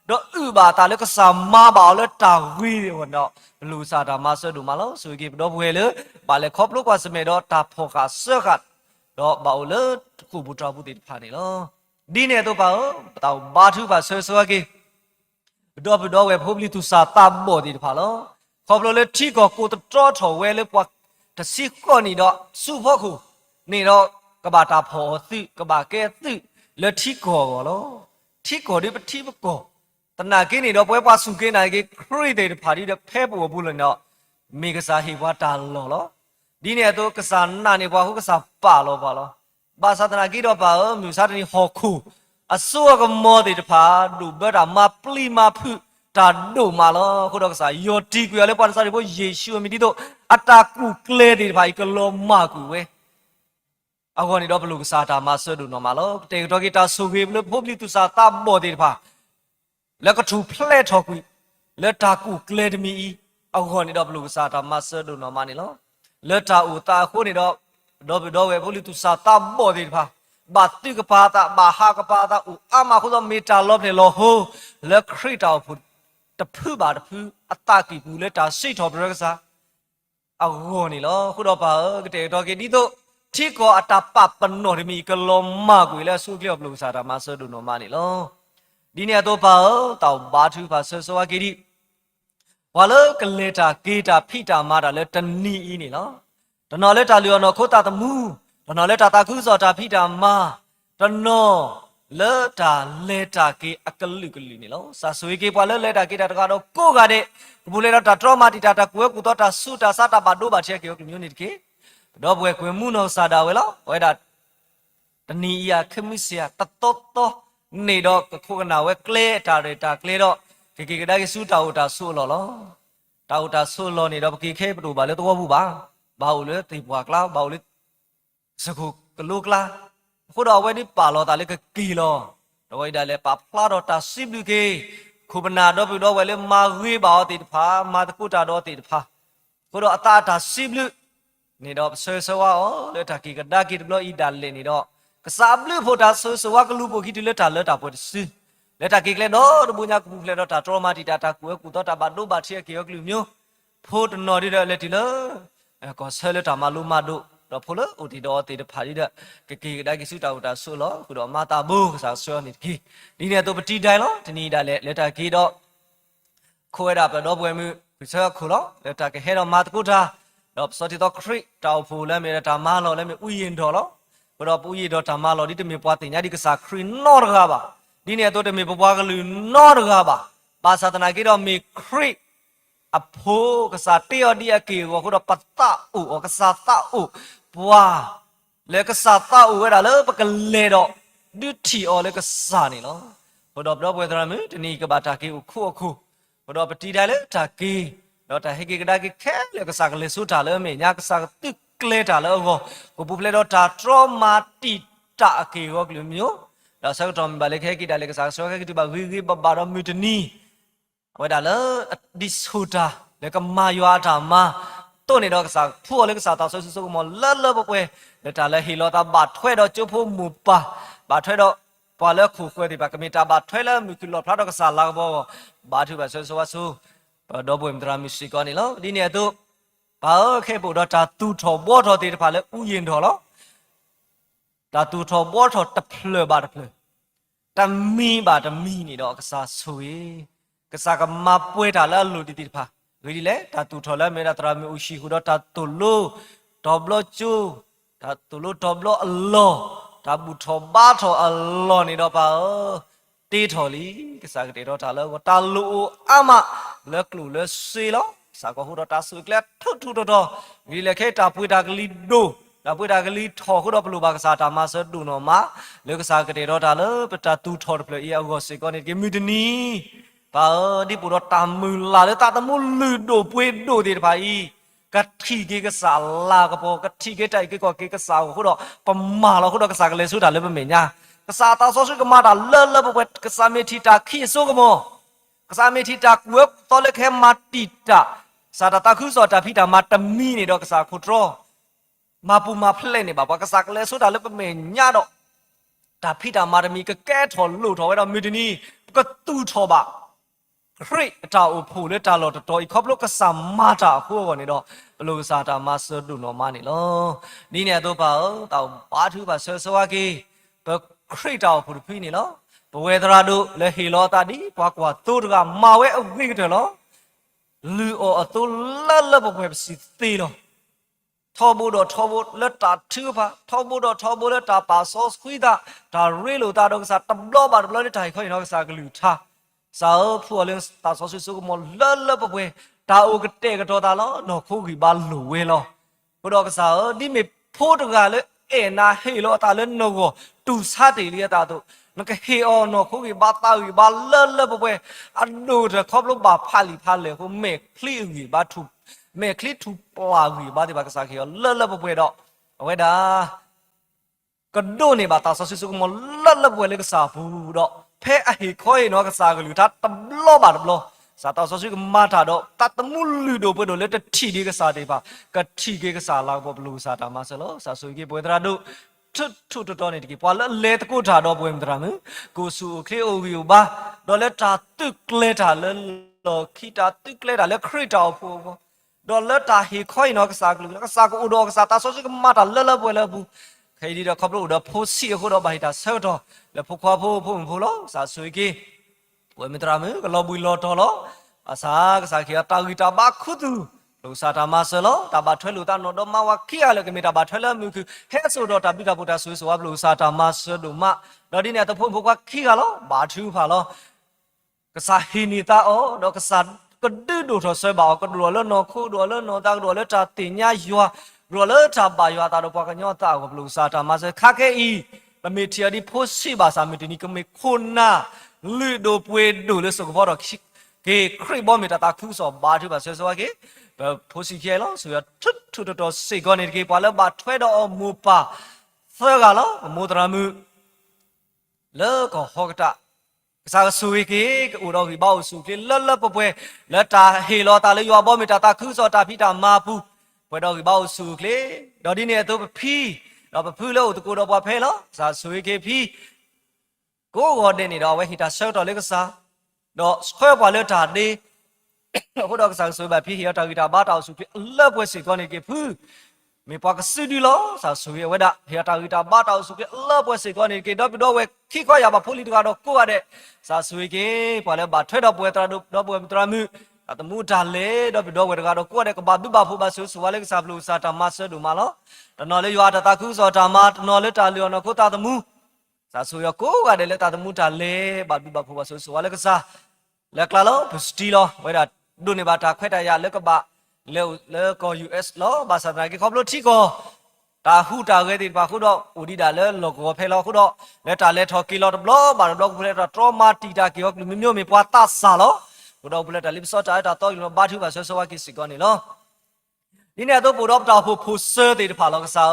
တော့ဥပါတာလေကစားမပါလေတာဝီဝတော့ဘလူစာတာမဆောဒူမလောဆိုကေတော့ပွဲလေဗာလေခေါပလို့ကစမေတော့တာဖောကဆောကတော့ပေါ့လေကိုဘူးတရာဘူးတိဖာနေလောဒီเนี่ยตัวเปล่าตาบาทุบาสวยๆกีดอเวพบลิตุสาตาบ่ดีพาลอขอบเลยที่ก็กูตรอถอเวเลยกว่าตะสิก็นี่ดอสุพอคูนี่ดอกบาตาพอซึกบาแกซึเลที่ก็บ่ลอที่ก็ดิปะที่บ่ก็ตนากินี่ดอป่วยปาสุเกนายกีครีเดพาดิแพ้บ่บุลเนาะมีกษาหิวาตาลอဒီเนี่ยตัวกษานานี่บ่ฮู้กษาปาลอบ่ลอบาสาตนากีดอปามิวสาตนีฮอคูอสัวกมอติตพาดูเบดามาปลีมาพุตาดูมาลอคุดอกษายอติกุยเลปันสาริโบเยซูมิติโตอัตตากุเคลติพาอิกโลมากุเวอากอนี่ดอปลูกษาตามาสดุนอมาลอเตกดอกิตาสุเวบเลพบลิตุสาตาบ่ติพาแล้วก็ถูเพลทอกุยเลตากุเคลตมี เอาคนนี่ดอกลูกสาตามาเสดูนอมานี่ล้อเลือตาอูตาคนนี่ดอกเวบุลิตุสาตาบ่ดีพาบาติกปาตาบาฮากปาตาอูอามาคุณต้องมีตาลบเนี่ยโลโหเลือคริตาพุทตะพื้บาตะพื้อัตตากีบูเลือตาสีทอบเรกษาเอาคนนี่ล้อคุณดอกปาก็เตะดอกกินนี่โตที่ก็อัตตาปะปนโนที่มีกลมมากกว่าแล้วสู้เกี่ยวกับลูกสาตามาเสดูนอมานี่ล้อดีเนี่ยตัวปาเต่าบาทุพาเสสวากีดีว่าเลยกเลตากีตาพิตามาดาเลยตันนี่อีนี่เนาะตนอเลตาเลียนอโคตาตมูตนอเลตาตาคุซอตาพิตามาตนอเลตากีอักลุกลีนี่เนาะซาสวยกีปาเลตากีตาตะกาโดโกกาเดบุเลตาตรอมาติตาตะกุเอกุตตาสุตาซาตาบาโดบาเชกิโอคมิวนิตกีดอบเวกุมูโนซาดาเวลาเวดาตนียาเคมิเซียตโตโตนี่ดอกโคกนาเวเกลตาเรตาเกลดอกกีกได้กิสุตาอุตาสุลอลอตาอุตาสุลอนี่ดอกกีเคปดูบาเลตัวผู้บ่าวเลยตีบวกลาบ่าวเลยสกุกลูกลาခုတော့ဝဲဒီပါလောတာလေကီလောတော့ဝဲဒါလေပါဖလာတော့တာစိဘလူကေခုပနာတော့ပြီးတော့ဝဲလေမာဝေးပါတိတဖာမာတကုတာတော့တိတဖာခုတော့အတာတာစိဘလူနေတော့ဆွေဆွာဩလေတာကီကဒါကီတဘလောဤဒါလေနေတော့ကစားဘလူဖို့တာဆွေဆွာကလူပိုကီတလေတာလေတာပေါ်စီလေတာကီကလေတော့ဘူညာကူလေတော့တာတော်မာတီတာတာကူကူတော့တာဘာတို့ဘာချေကေယောကလူမျိုးဖို့တနော်ဒီလေတီလေကောဆဲလေတာမလူမတို့တော့ဖိုးလို့ဦးတီတော့တေတဖာရီတဲ့ကေဒါကိစုတာတာဆိုလို့ခုတော့မာတာဘူးဆိုဆောနေဒီနေ့တော့ပတိတိုင်းလို့ဒီနေ့ဒါလေလက်တာကေတော့ခွဲတာပြတော့ပွဲမှုဆိုခုလို့လက်တာကေဟဲတော့မာတကုတာတော့စောတီတော့ခရစ်တောက်ဖိုးလဲမြေတာမာလို့လဲမြေဥယင်တော်လို့ဘတော့ပူရီတော့တာမာလို့ဒီတမေပွားတင်ညာဒီကစားခရစ်နော့ရကပါဒီနေ့တော့တမေပွားကလူနော့ရကပါပါသနာကေတော့မေခရစ်အဖိုးကစားတေော်ဒီအကေကိုခုတော့ပတ္တဥကစားတဥပွာလေကစားတဥဝဲတာလေပကလေတော့ဒုတီအော်လေကစားနေနော်ဘတော့ဘတော့ပွဲသရမေတနီကဘာတာကေခုအခုဘတော့ပတိတယ်လေတာကေတော့တာဟေကေကဒါကေခဲလေကစားကလေးစုတာလေမေညာကစားตึกကလေတာလေကိုပူပလေတော့တာထရမာတီတာအကေရောကလူမျိုးတော့ဆောက်တော်မဘာလေခဲကိတာလေကစားဆောခဲကိတဘာဝီဘာတော့မီတနီဝဲတာလေဒီဆိုတာလေကမာယွာတာမာตัวนี่ดอกสาผู้เล็กสาตาสุๆมอเลๆบ่เว้เลตาเลฮิโลตาบาดถ้วยดอกจุผู้หมู่ป่าบาดถ้วยดอกปอเลขู่ควยดิบากมีตาบาดถ้วยแล้วมีคือหลอดพระดอกสาลาบ่บาดถือแบบสวสุดอกบ่มตรามีสิกอนี่ลอดิเนี่ยตุบาเคปุดอตาตูทอบ่ทอติตะพาเลอุยินทอลอตาตูทอบ่ทอตะเพลบาดเพลตะมีบาดตะมีนี่ดอกกษาสุยกษากะมาป่วยตาละลุติตะพาวิธีเล่ตาตูทอละเมราตรามีอุชิคุดตาตุลูทอบลจูตาตุลูทอบลอัลลอฮ์ตาบุทอบาทออัลลอฮ์นี่ดอกปาตีทอลีกษากะเตดอตาละวตาลูอะมะเลกลูเลซีลอสากะหุดตาสุกเลทุตอวิเลเคตาปุยตากลีโดตาปุยตากลีทอคุดปลูบากษาตามาสดูนอมาเลกษากะเตดอตาละปตาตูทอเปลอีอโกสิกอนี่เกมิดนีป่าดิปุโรตามมือลาเลตาตะมุลืโดป่วยโดติตะพายกัทธิเกกะสาลากะปอกัทธิเกไตเกกอเกกะสาคุดอปะมาลอคุดอกะสากะเลสุดาเลปะเมญากะสาตาซอสุกะมาดาเลปะเวกะสาเมธิตาခိโซกะมอกะสาเมธิตากุเวตอเลแคมาติตาสาตาคุซอตาพิตามาตะมีนี่ดอกะสาคุตรอมาปูมาเพลนี่บะกะสากะเลสุดาเลปะเมญาดอตาพิตามาตะมีกะแก้ทอลุทอไว้ดอมิดนีกะตูทอบะคริตาอุพูเลตาลอตตออีคอบโลกสัมมาตาคู่ก่อนนี่ดอกบลูซาตามาสดุนอมานี่ลอนี่เนี่ยตัวเปล่าตาบาทุบาเซสวากีเปคริตาอุพูพี่นี่ลอปเวตราดุเลฮิโลตาดีปากว่าตูดกามาเวอวิกเถลอลืออตุลปเวสิตีลอทอบูดอทอบูเลตาทือพาทอบูดอทอบูเลตาปาซอสคุยตาตาเรโลตาดอกซาตบลอบาดบลอนี่ไทยค่อยนอกซากลือทาสาวผู้เลี้ยงตาสอสุกมอเลปะเวตาโอกเตกะตอตาลอนอคูกีบาลูเวลอบ่ดอกสาวดิเมโพตกะเลเอนาเฮลอตาเลนโกตูซาติเลียตาตุมันก็เฮออนอคูกีบาตากีบาเลปะเวอันดูเถคอบลบาพาลิพาเลโคเมคลีกีบาทุเมคลีทุปลากีบาติบากะสาเคเลปะเวดอกเอาไว้ดากะโดนี่บาตาสอสุกมอเลปะเวเลกะสาบูดอกเพอหิคอยนอกะสากะลูทัดตบลอบาดบลอ สาตาสอสิกมาถาดอตัดมุลือโดเปโดเลตทีดีกษาเดปากะทีเกกษาลาบลูสาตามาเสลสาสุกิปวยตราดุทุตอนนี้กี่ปอลเลตกูถาดอปวยมตรามึกูสูเคลีโอวิวบาดอเลตาตึกเลตาเลลขีตาตึกเลตาเลคริตาพูดอเลตาฮีคอยนอกษากลุกษากูดอกษาตาสอสิกมาถาเลปวยเลบุใครดีดอขับรถดอโพสีกูดอบาฮิตาเซลดอเลพควาพูลสาสุกิปวยมตรามึกลอบุยลอตอลอาสากษาขีตากิตาบาคุดูลูสาตามาเสลตาบาทเวลูตานอดมาว่าขี้อะไรก็มีตาบาทเวลมือคือเฮสุดอตาบิดาบุตาสุสวาบลูสาตามาเสดูมาดอดีเนี่ยตะพูนพวกว่าขี้กันล้อบาทูพาล้อกษาหินิตาโอดอกษาก็ดื้อดูทศบ่าวก็ดัวเลนอคู่ดัวเลนอตาดัวเลตาติญญายัวดัวเลตาบายัวตาดปะกันยอตากับลูสาตามาเสคาเกอีบะมีเทียดิโพสิบาสามิตินี่ก็มีคนน่ะลือดูปวยดูเลสุกพอดอกเกคริบอมิตาตาคู่สอบบาทูบาเสสวาเกโพสิเกลสุยทุตสิกอนิเกปาลบาทเวดอมูปาเฟกาลมูตรามุเลก็ฮอกตาสาสุยเกอุดอกิบ่าวสุเกลปะเปเลตาเฮลอตาเลยยัวบอมิตาตาคู่สอตาพิตามาปูเวดอกิบ่าวสุเกดอดิเนตุพีดอปะพูเลอุตกูดอปะเพลสาสุยเกพีกูกอเดนี่ดอเวหิตาเซลตอเลกษาดอสควอปาเลตาเดခုတော့ဆာဆိုပါဖြစ်ရတာဂီတာဘာတောက်စုဖြစ်အလက်ပွဲစီကောနေကေဖူမေပွားကစီဒီလောဆာဆိုရဝဒဟရတာဂီတာဘာတောက်စုဖြစ်အလက်ပွဲစီကောနေကေတော့ဝဲခိခွာရပါဖိုလီတကတော့ကိုရတဲ့ဆာဆိုကေပွာလဲဘာထွဲတော့ပွဲတရာတော့ပွဲတရာမှုအတမှုတာလေတော့ဝဲတကတော့ကိုရတဲ့ကဘာဒုဘာဖို့ပါဆိုဆိုလဲဆာဖလူစာတာမဆဒူမာလောတနော်လေရွာတတာခုစောတာမတနော်လေတာလျော်နော်ကိုတာတမှုဆာဆိုရကိုရတယ်လေတာတမှုတာလေဘာဒုဘာဖို့ပါဆိုလဲကစားလက်ကလာလောဘစတီလောဝဲတာดูในบาตาခွဲ့တရလက်ကဘလေကော US လောဘာသာနာကေခေါပလို့ထီကောတာဟုတာခဲ့တဲ့ဘာခုတော့ဦးဒီတာလဲလောကောဖဲလောခုတော့လက်တာလဲထော်ကီလောဘလောဘာတော့ဘလက်တော့ထရမာတီတာကေယောမျိုးမြေပွားတဆာလောဘတော့ဘလက်တာလိပစောတာတာတော့ဘာထူပါဆောဆောဝကိစီကောနေလောဒီနေ့တော့ဘတော့တာဖို့ဖူဆဲတဲ့ဖာလောကစား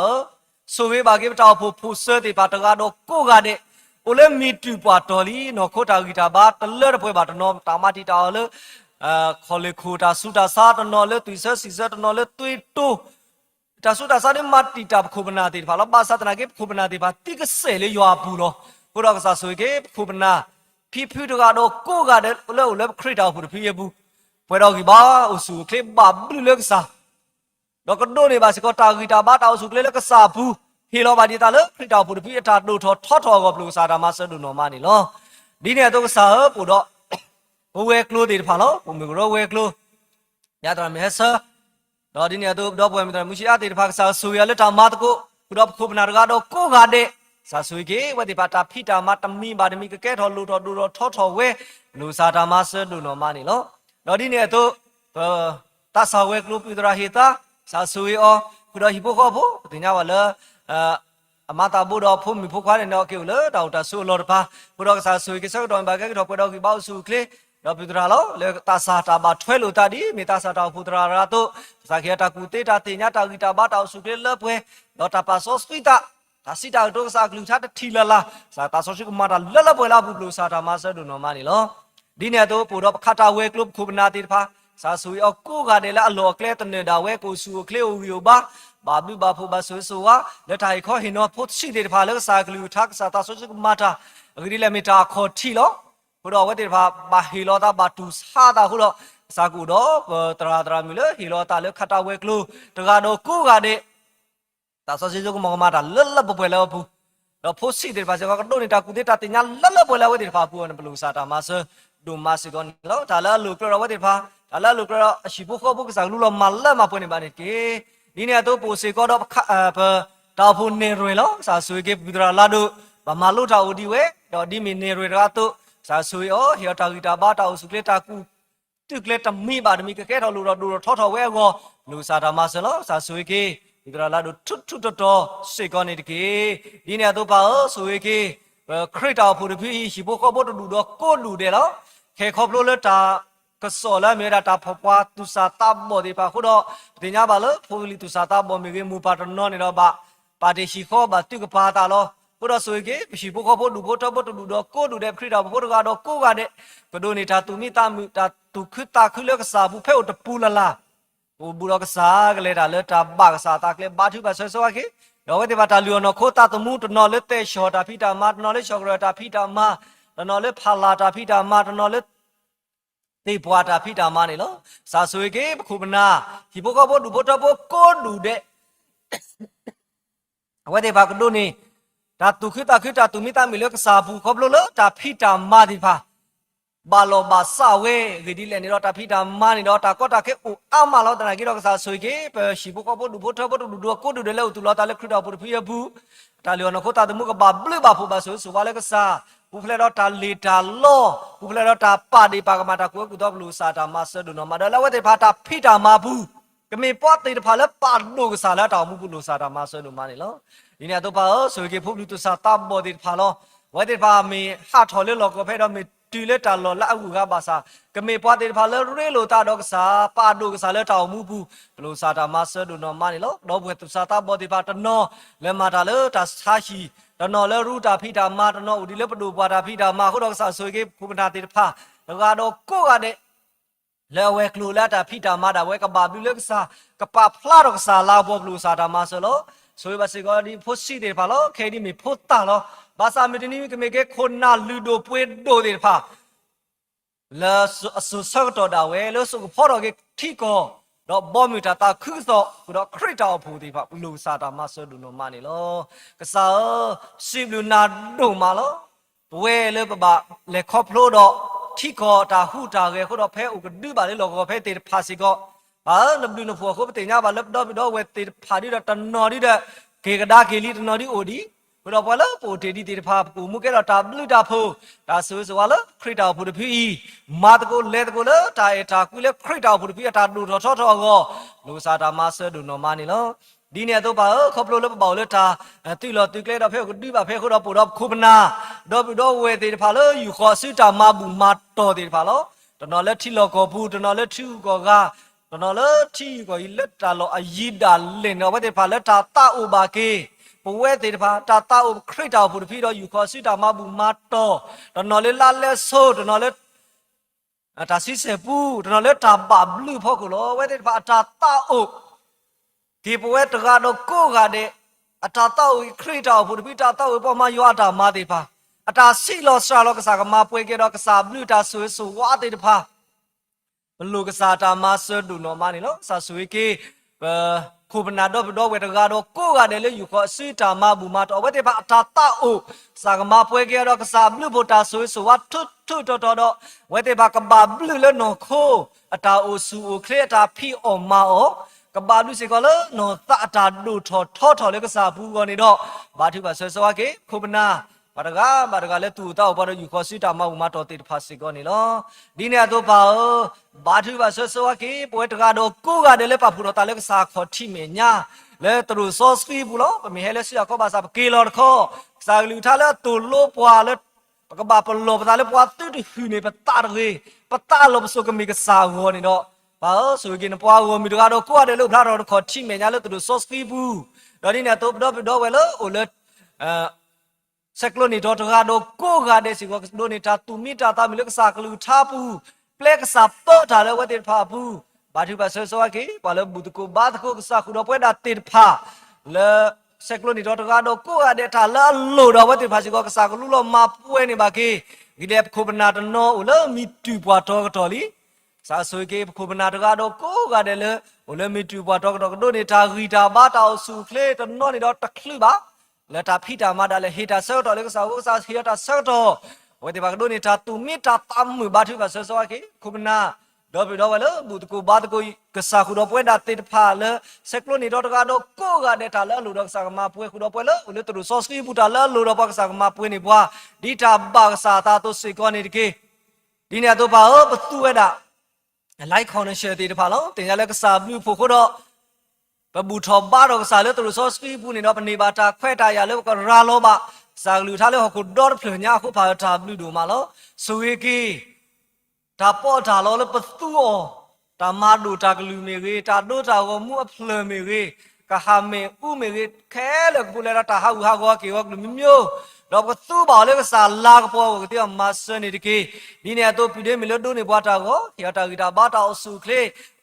ဆိုဝေးဘာကေတာဖို့ဖူဆဲတဲ့ဘာတကတော့ကိုကတဲ့โอเลมีတူပွားတော်လီနော်ခိုတာဂီတာဘာတလဲတဲ့ပွဲဘာတနော်တာမတီတာလဲခေါ်လေခိုတာစုတာစားတနော်လေသူစစီစတနော်လေတွေးတိုးတာစုတာစားတဲ့မတီတာခုပနာတေဖာလောပါစတနာကေခုပနာတေပါတိကဆဲလေရွာဘူးလောဘုရားကစားဆွေကေခုပနာဖိဖိတကတော့ကိုကတဲ့လဲခရစ်တော်ဘူးဖိရဘူးဘွယ်တော်ကြီးပါအဆူခလစ်ဘာဘလူလေကစားတော့ကဒိုနေပါစကောတာဂီတာဘာတောက်စုကလေကစားဘူးဟီလောပါဒီတာလေခရစ်တော်ဘူးဖိအတာဒိုထော်ကဘလူစားတာမဆဒူနော်မနီလောဒီနေ့တော့ကစားပူတော့ဝဲကလိုတေဖာလောဘုံမရောဝဲကလိုရတာမဲဆာတော့ဒီနေ့တော့ပွဲမတော်မရှိအတေဖာဆာဆူရလက်တာမတ်ကိုခုတော့ခုပနာကတော့ကိုကတဲ့ဆာဆူကေဝတိပါတာဖိတာမတမီပါတမီကကဲထော်လူတော်ဒူတော်ထော်ဝဲလူစာတာမဆဒူနော်မနီလောတော့ဒီနေ့တော့တဆာဝဲကလိုပြဒရာဟီတာဆာဆူရောခုတော့ဟိပိုခေါ်ဖို့တင်ကြပါလားအမတာဘုတော်ဖုံမီဖုခွားနေတော့ကေလေတောက်တာဆူလော်တပါဘုတော်ကဆာဆူကေဆောက်တော်ဘာကဲတော့ပွဲတော်ကြီးပေါ့ဆူကလေးတော့ပြဒရာလောလေတာစာတာဘာထွဲလို့တာဒီမေတာစာတာဖုဒရာရာတော့စာခေတာကူတေတာတင်ညာတာဂီတာဘာတောက်စုကလေးလပွဲတော့တာပါဆောစပီတာဒါစီတာတော့စာကလူထားတထီလာလာစာတာဆောရှိကမာတာလပွဲလာဘူးလို့စာတာမဆဒုနော်မနီလောဒီနေ့တော့ပိုတော့ခတာဝဲကလပ်ခုပနာတိဖာစာဆူရောကိုကတယ်လာအလောကလဲတနေတာဝဲကိုဆူကလေးဝီယိုဘာဘာဘီဘာဖူဘာဆူဆူဝါလက်ထိုင်ခေါ်ဟင်တော့ဖို့ရှိတယ်ဖာလဲစာကလူထားစာတာဆောရှိကမာတာအဂရီလက်မီတာခေါ်ထီလောဟိုတော့ဝဲတဲ့ဖာဘာဟီလောတာဘာတူစာတာဟိုတော့စာကူတော့တရာမီလေဟီလောတာလေခတာဝဲကလူတကတော့ကိုကတဲ့တာဆောစီဇုကမောင်မာတာလပွဲလဲဘူးတော့ဖို့စီတဲ့ဘာစကတော့နေတာကူတဲ့တာတင်ညာလပွဲလဲဝဲတဲ့ဖာပူနဘလူစာတာမဆဒူမစီကွန်လောတာလာလူကရဝဲတဲ့ဖာတာလာလူကရအရှိဖို့ခေါ်ဖို့ကစားလူလောမလမပွနေပါနဲ့ကေဒီနေ့တော့ပိုစီကတော့တာဖုန်နေရွေလောစာဆွေကေပူဒရာလာတို့ဘာမလို့တာဦးဒီဝဲတော့ဒီမီနေရွေရာတို့စာဆွေဩဟီတာဂီတာဘာတာဦးစုကလေတာကူตึกเลตมีบาดมีกะแก่ทอลูรอดูทอแวกอลูซาดามาซลอซาซุยเกဒီကလာတို့ထွတ်တော်စိတ်ကောနေတကေဒီနေတော့ပါဆိုရကေခရစ်တော်ဖူတဖီရှိဖို့ခေါ်ဖို့တူတော့ကိုလူတယ်နော်ခဲခေါပလို့လက်တာကစော်လာမေရာတာဖပွားသူစာတပ်ဘောဒီပါခုတော့တင်ညာပါလို့ဖူလီသူစာတပ်ဘောမေကေမူပါတနော်နေတော့ပါပါတီရှိခေါ်ပါတုကပါတာလော ကိုတော့ဆိုကေရှိဖို့ခေါ်ဖို့လူဖို့တော့ဖို့လူတော့ကိုလူတဲ့ခရစ်တော်ဖို့ကတော့ကိုကတဲ့ကဒိုနေတာသူမိသားတာသူခတာခလကစားဘူးဖဲ့တပူလာလာဟိုဘူတော့ကစားကလေးတာလဲတာဘာကစားတာကလေးဘာသူပါဆွဆွကေတော့ဝတဲ့ဘာတာလီယိုနော်ခိုတာတမှုတနော်လဲတဲ့ရှော်တာဖီတာမတနော်လဲရှော်ကရတာဖီတာမတနော်လဲဖာလာတာဖီတာမတနော်လဲတေဘွာတာဖီတာမနေလို့စာဆွေကေခုမနာဒီဘကောဘဒူဘတော့ဘကိုဒူတဲ့ဝတဲ့ဘာကဒိုနေတာသူခိတာသူမိသားမီလကစားဘူးခေါပလို့လို့တာဖီတာမဒီဖာဘာလောဘာဆာဝဲဂဒီလဲနေတော့တာဖီတာမနေတော့တာကောတာကေအိုအမလောတနာကေတော့ကစားဆွေကေရှိဘကောဘဒူဘတော့ဘဒူဒူကိုဒူတယ်လို့သူလောတာလဲခရစ်တော်ဘုဖီယဘူးတာလျောနခိုတာတမှုကဘာဘလဘာဖူဘာဆိုဘာလဲကစားဘူးဖလဲတော့တာလီတာလောဘူးဖလဲတော့တာပါဒီပါကမာတာကိုကူတော့ဘလူစာတာမဆဒူနော်မဒါလဝတဲ့ဖာတာဖီတာမဘူးကမေပွားတေတဖာလဲပါလို့ကစားလာတောင်မှုဘလူစာတာမဆဒူမနေလောဒီနေ့တော့ပါဆိုကေဖုတ်လူတစာတာဘောဒီဖာလောဝတဲ့ဖာမီဟာထော်လေလောကဖဲတော့မီတူလက်တာလောလာအကူကပါစာကမေပွားတေတဖာလဲရဲလိုတာတော့ကစားပါတို့ကစားလဲတောင်မှုဘူးဘလူစာတာမဆဒူနော်မနေလောတော့ဘွေတစာတာဘောဒီဖာတနော်လဲမာတာလဲတာစာရှိတနော်လဲရူတာဖီတာမတနော်ဦးဒီလဲပဒူပွားတာဖီတာမခုတော့ကစားဆိုကေဖုမနာတေတဖာတော့ကိုကတဲ့လဲဝဲကလူလာတာဖီတာမတာဝဲကဘာဘလူလဲကစားကပဖလာတော့ကစားလာဘောဘလူစာတာမဆလောဆိုပါစေကောဒီဖို့စီတယ်ဖာလောခဲဒီမီဖို့တာလောဘာသာမီတနီကမေကေခွန်နာလူဒိုပွေဒိုတယ်ဖာလာအဆူဆောက်တော်တာဝဲလို့ဆိုဖော်တော်ကေထီကောတော့ဘောမီတာတာခုသောတော့ခရစ်တော်ဖူဒီဖာဘလူစာတာမဆဒူနိုမနီလောကစားစီဘလူနာဒိုမာလောဝဲလေပပလေခေါပလို့တော့ထီကောတာဟူတာကေခုတော့ဖဲဥကဒူပါလေလောကောဖဲတေဖာစီကောဘာလဘဒူနဖောခုပတေညာဘာလဘတော့ဝဲတေဖာဒီတော့တနော်ဒီတဲ့ကေကဒါကေလီတနော်ဒီအိုဒီဘတော့ဘလပိုတေဒီတေဖာပူမှုကေတော့တာဘလူတာဖိုဒါဆိုဆိုလာခရစ်တော်ဖူတဖီမာတကိုလေတကိုလေတာအတာကူလေခရစ်တော်ဖူတဖီတာလူတော်ထောကောလူစာတာမဆဒူနော်မနီလောဒီနေ့တော့ပါခေါပလို့လပေါ့လေတာတိလောတိကလေတော့ဖဲကိုဒီပါဖဲခုတော့ပိုတော့ခုပနာတော့ဝဲတေဖာလို့ယူခေါ်စစ်တာမဘူးမတော်တေဖာလို့တနော်လက်ထီလောကောဘူးတနော်လက်ထီကောကတနော်လက်ထီကိုလက်တာလောအယိတာလင်တော့ဝဲတေဖာလက်တာတာဥပါကေပဝဲတေဖာတာတာဥခရစ်တော်ဘူးတဖီတော့ယူခေါ်စစ်တာမဘူးမတော်တနော်လက်လာလက်ဆိုးတနော်လက်တာစစ်စေပူတနော်လက်တာပါဘလူဖို့ကိုလောဝဲတေဖာတာတာဥဒီဘဝတကတော့ကိုကတဲ့အတာတော့ခရစ်တော်ဘုရားတာတော့ပေါ်မှာရွာတာမာတေဖာအတာစီလောဆာလောကစားကမပွဲကြတော့ကစားဘလူတာဆွေးဆိုဝါတေတဖာဘလူကစားတာမဆဒူနော်မနီလောဆာဆွေးကေခုပနာတော့ဝဲတကတော့ကိုကတဲ့လေယူခေါ်စီတာမဘူမတော့ဝဲတေဖာအတာတော့စာကမပွဲကြတော့ကစားဘလူဘတာဆွေးဆိုဝါထွတ်တော့ဝဲတေဖာကဘာဘလူလေနော်ခိုအတာအိုဆူအိုခရတာဖီအောမာအောကဘာလူစေကလနော်တာတာဒူထောလေကစားဘူးကောနေတော့ဘာထုပါဆွဆွာကေခုပနာဘာတကလဲတူတော့ဘာလို့ယူခေါ်စီတာမမတော်တေဖာစီကောနေလောဒီနေ့တော့ဘာထုပါဆွဆွာကေပွဲတကတော့ကိုကတယ်လေပပူတော့တာလေကစားခေါ်ထိမေညာလဲတူဆော့စဖီဘူးလောပမေဟဲလဲစီကောဘာစားကေလော်ခေါ်စားလူထားလဲတူလို့ပွာလဲကဘာပလောပတာလေပွာတူဟူနေပတာရေပတာလောပစုကမီကစားကောနေတော့ဘာဆိုရင်ပွားကိုမီတော့ကိုရတယ်လို့ဖလာတော့ခေါ်ချိမယ်ညာလို့သူတို့ sauce ဖီဘူးတော့ဒီနေ့တော့ဝဲလို့ဟိုလေစက်ကလိုနီတော့ကတော့ကိုကတဲ့စီကိုဒိုနေတာတူမီတာတာမီလို့ကစားကလူထားဘူးပလက်ကစားတော့တာလည်းဝတ်တယ်ဖာဘူးဘာသူပါဆောကေဘာလို့ဘူးတကိုဘာတကိုကစားခုတော့ပွဲတာတေဖာလေစက်ကလိုနီတော့ကတော့ကိုကတဲ့ထားလာလို့တော့ဝတ်တယ်ဖာစီကိုကစားကလူလို့မပွဲနေပါကေဒီလေခုပနာတနောဟိုလေမီတူပွားတော့လီစာဆွေကေခုပနာတကတော့ကိုကတယ်လေဟိုလေမီတူပွားတော့တို့နေတာဂီတာဘာတောက်စုခလေတနောနေတော့တခလူပါလက်တာဖိတာမတာလေဟီတာဆော့တော်လေကစားကိုစားဟီတာဆော့တော်ဝေဒီဘာတို့နေတာတူမီတာတမ်မဘာသူကဆော့ကေခုပနာတော့ဝဲလို့ဘူးတကူဘာတကူကစားခုတော့ပွဲတာတေတဖာလေစက်ကလိုနေတော့ကတော့ကိုကတဲ့တာလေလူတော့ကစားကမပွဲခုတော့ပွဲလို့လေတူဆော့စကီပူတာလေလူတော့ကစားကမပွဲနေပွားဒီတာဘာကစားတာတော့စေကောနေတကေဒီနေတော့ဘာဘသူဝဲတာလိုက်ခေါ်နေရှယ်တေတဖာလို့တင်ရလဲကစားဘူးဖို့ခုတော့ပဘူထောဘာတော့ကစားလေတူဆော့စကီပူနေတော့ပနေပါတာခွဲတာရလဲကရာလောပါစားလူထားလဲခုဒေါ်ဖလညာခုဖာတာဘူးတို့မှာလို့ဆိုရီကီဒါပေါ်တာလောလပသူအောတာမာဒူတာကလူမီရေတာဒိုတာကိုမှုအဖလမီရေ กะหาเมอุเมกิแค่เลยกูเลยตาหาอุหาก็เกี่ยวกับมิมิโอเราก็ตู้บ่าวเลยก็สาลากพอก็ที่มาเสนดิกีนี่เนี่ยตัวปีเดมิลดูนี่บัวตาก็เฮียตากีตาบ้าตาสุเคล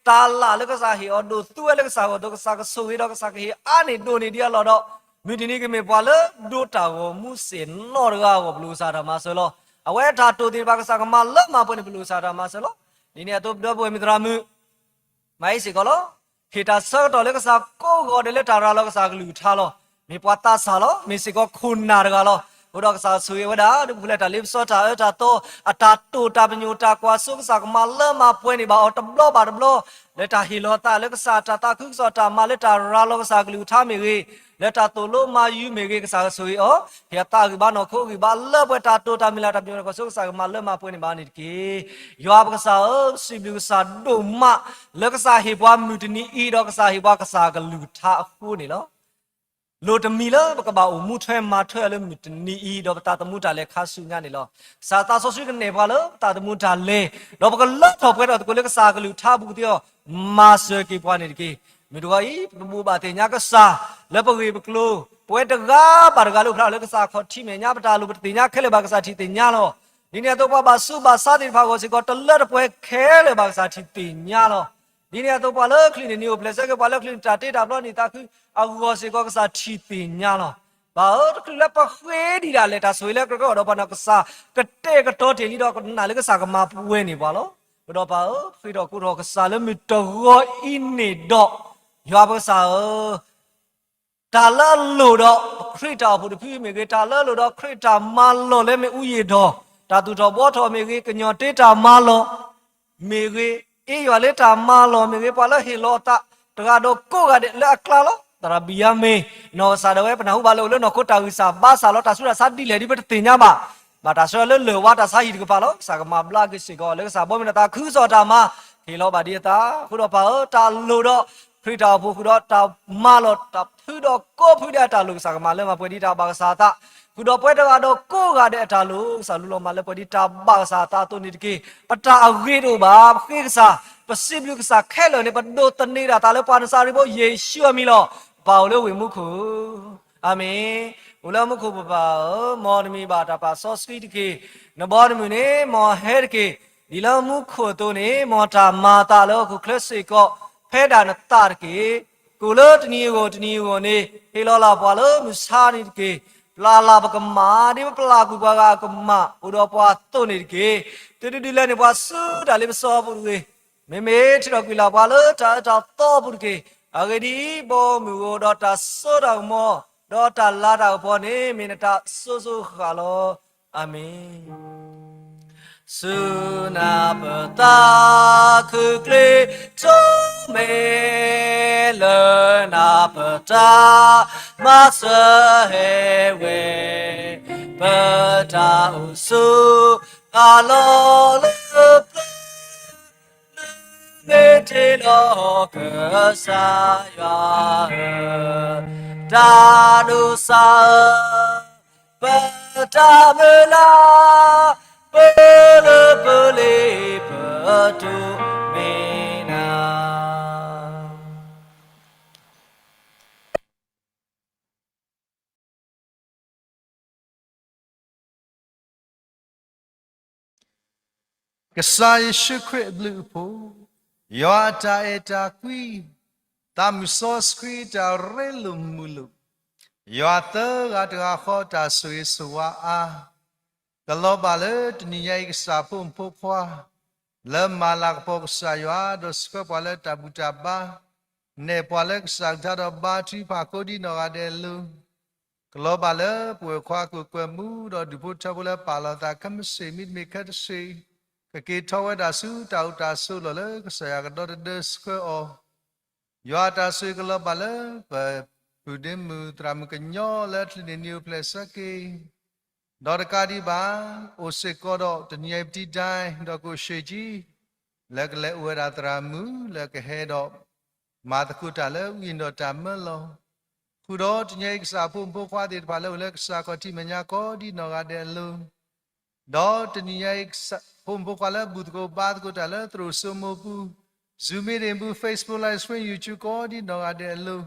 ตาลาเลยก็สาเฮียดูตัวเลยก็สาก็ตัวก็สาก็สุยดก็สาก็เฮียอันนี้ดูนี่เดียวเราดอกมีที่นี่ก็มีบัวเลยดูตาก็มุเสนนอร์ก็บลูซาดามาสโลเอาไว้ถ้าตัวที่บ้าก็สาก็มาเลิกมาเป็นบลูซาดามาสโลนี่เนี่ยตัวเดียวบัวมีตรามือไม่สิก็แล้วเฮตาเซอร์ตัวเลยก็สาก็ก็เดลตาราเราก็สาก็ลูท่าล้อมีปัตตาสาล้อมีสิก็คุณนาร์ก็ล้ออุดรสาวสวยวดาดูบุเลตาลิฟสอตาเอตาโตอัตาตูตาเป็นยูตากว่าสุกสักมาเริ่มมาป่วยนี่บ่าวตบล้อบาดบล้อเลตาฮิโลตาเลกษาตาตาคึกสอตามาเลตาราโลกษากลิวท่าเมรีเลตาโตโลมายูเมรีกษาสวยอ๋อเฮียตากิบ้านอโคกิบ้านเลิกไปตาโตตามิลาตาเป็นยูก็สุกสักมาเริ่มมาป่วยนี่บ้านนี่กียาบกษาสิบิกษาดูมาเลกษาฮิบวามุตนีอีดอกษาฮิบวากษากลิวท่าคู่นี่เนาะโลดมีละบกบ่าวมุทเฮมาเทเลมิตนีอีดอกตาตมุตาเลคาสุญานี่ลอซาตาโซซุกันเนบาลตาตมุตาเลดอกบกละทอเปดอกเลกซากลูทาบุกเตียวมาเซกิปวานี่กีมิดวายบูบาเตญากษาเลปกีบกลูปวยตกาบารกาลูคราเลกซาขอทิเมญาปตาลูปติญาเคเลบากษาทิติญาลอนี่เนี่ยตัวบาสุบาซาติภาโกสิกอตเลปวยเคเลบากษาทิติญาลอนี่เนี่ยตัวบาเลคลินิโอเพลเซกบาเลคลินตาเตดาบลอนี่ตาคืออากูสิก็กษาทิติญาลอบ่าวคือละปะเวดีดาเลตาสวยเลก็ดอกปานกษากะเตกะโตเทนี่ดอกนาเลกษากะมาปวยนี่บ่าลอดอกบ่าวฟิดอกกูดอกกษาเลมิตโกอินนี่ดอกยาบกษาตาละโลดอกคริตาบุตรพี่เมกตาละโลดอกคริตามาโลเลเมอุยดอตาตุดอกบ่ทอเมกกะญอเตตามาโลเมกเอยอเลตามาโลเมกปาละเฮโลตาตกาดอกโกกะเดละคลาโลตระบิยาเมนอซาดเวปนาหูบาโลเลนอโคตาวิซาบาซาโลตาสุราซาดิเลดิเปตติญาบาบาตาสุราเลวาตาซาฮิดกปาโลสากมาบลากิสิกอเลกซาบ่มินตาคือซอตามาเฮโลบาดิตาคุดอปาตาโลดอคริตาบุคุดอตามาโลตาพุดอโกพุดาตาลุสากมาเลมาปดิตาบาซาตาคุดอปวยตาดอโกกาเดตาลุซาลุโลมาเลปดิตาบาซาตาตุนิดกีปตาอเวโดบาคิกซาปสิบลุกซาแค่เลยในปดโดตันนี่ดาตาเลปานซาริโบเยชูอามิโลเปาเลวิมุขุอาเมอุลามุขุปะปามอดมีบาตาปาซอสกิตกีนบอดมุเนมอเฮดกีดิลามุขุโตเนมอตามาตาเลกุคลสิโกเพดานตาร์กีกุเลตนีโกตนีโกเนเฮโลลาปาเลมุสานิกีปลาลาบกมาดิปลากุกากกมาอุดอปาโตนิกีตุดิเลเนปาสุดาลิบซอบุเกเมเมทิรกุลาปาเลตาตาโตบุเกอากดีบอมูดอตาโซดามอดอตาลาดาปอเนมินตาโซโซคาโลอาเมนสุนาปตาคือเกลโจเมเลนาปตามาเสเฮเวปตาอุสุอาโลเลเมเทโลกษายาตาดุสาปตาเมลาเปเลเปเลปตุเมนา กษายชุคริบลูโพยอตาเอตาควีตามุโซสควีตาเรลุมุลุยอเตอร์กาตาขอตาสวยสวาอากลอบาเลตนิยายกษาปุ่มพุควาเริ่มมาลักปกษายาดสกปาเลตาบุตาบาเนปาเลกสักดาดบาที่พาโคดีนอราเดลูกลอบาเลป่วยควากุกวมูดอดิพุทธบุเลปาลตาคัมเซมิดเมคัดเซกเกทวดาสุตาอุตาสุลเลกษายากดอเดสกออยอตาสุกลอบาเลเปปุเดมุตรามุกญอเลตลินิวเพลสเกดอดกาดิบาโอเซกอดอตเนียบติไดดอกุเชจีเลกเลอวราตรามุเลกเฮดอมาตคุตาเลวินดอตามลอคุดอตเนียกษาพุ่มพควาดิบาเลเลกษากอติมัญญากอดีนอราเดลูดอตเนียกษาพุ่มพควาเลบุตโกบาดกุตาเลตรุสโมปูซูมิเรมบูเฟซบุ๊กไลฟ์สเปนยูทูบกอดีนอราเดลู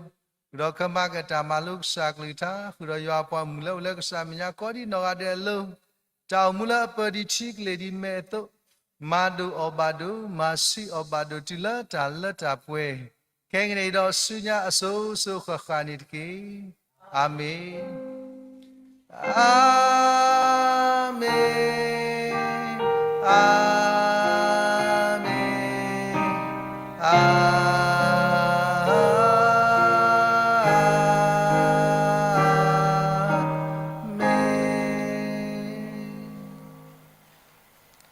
Kudo kemaka tamaluk saklita kudo yo apa mula ula kesamnya kodi no ada lo tau mula apa di cik ledi meto madu obadu masi obadu tila tala tapwe kengene do sunya aso so khakanit ki amin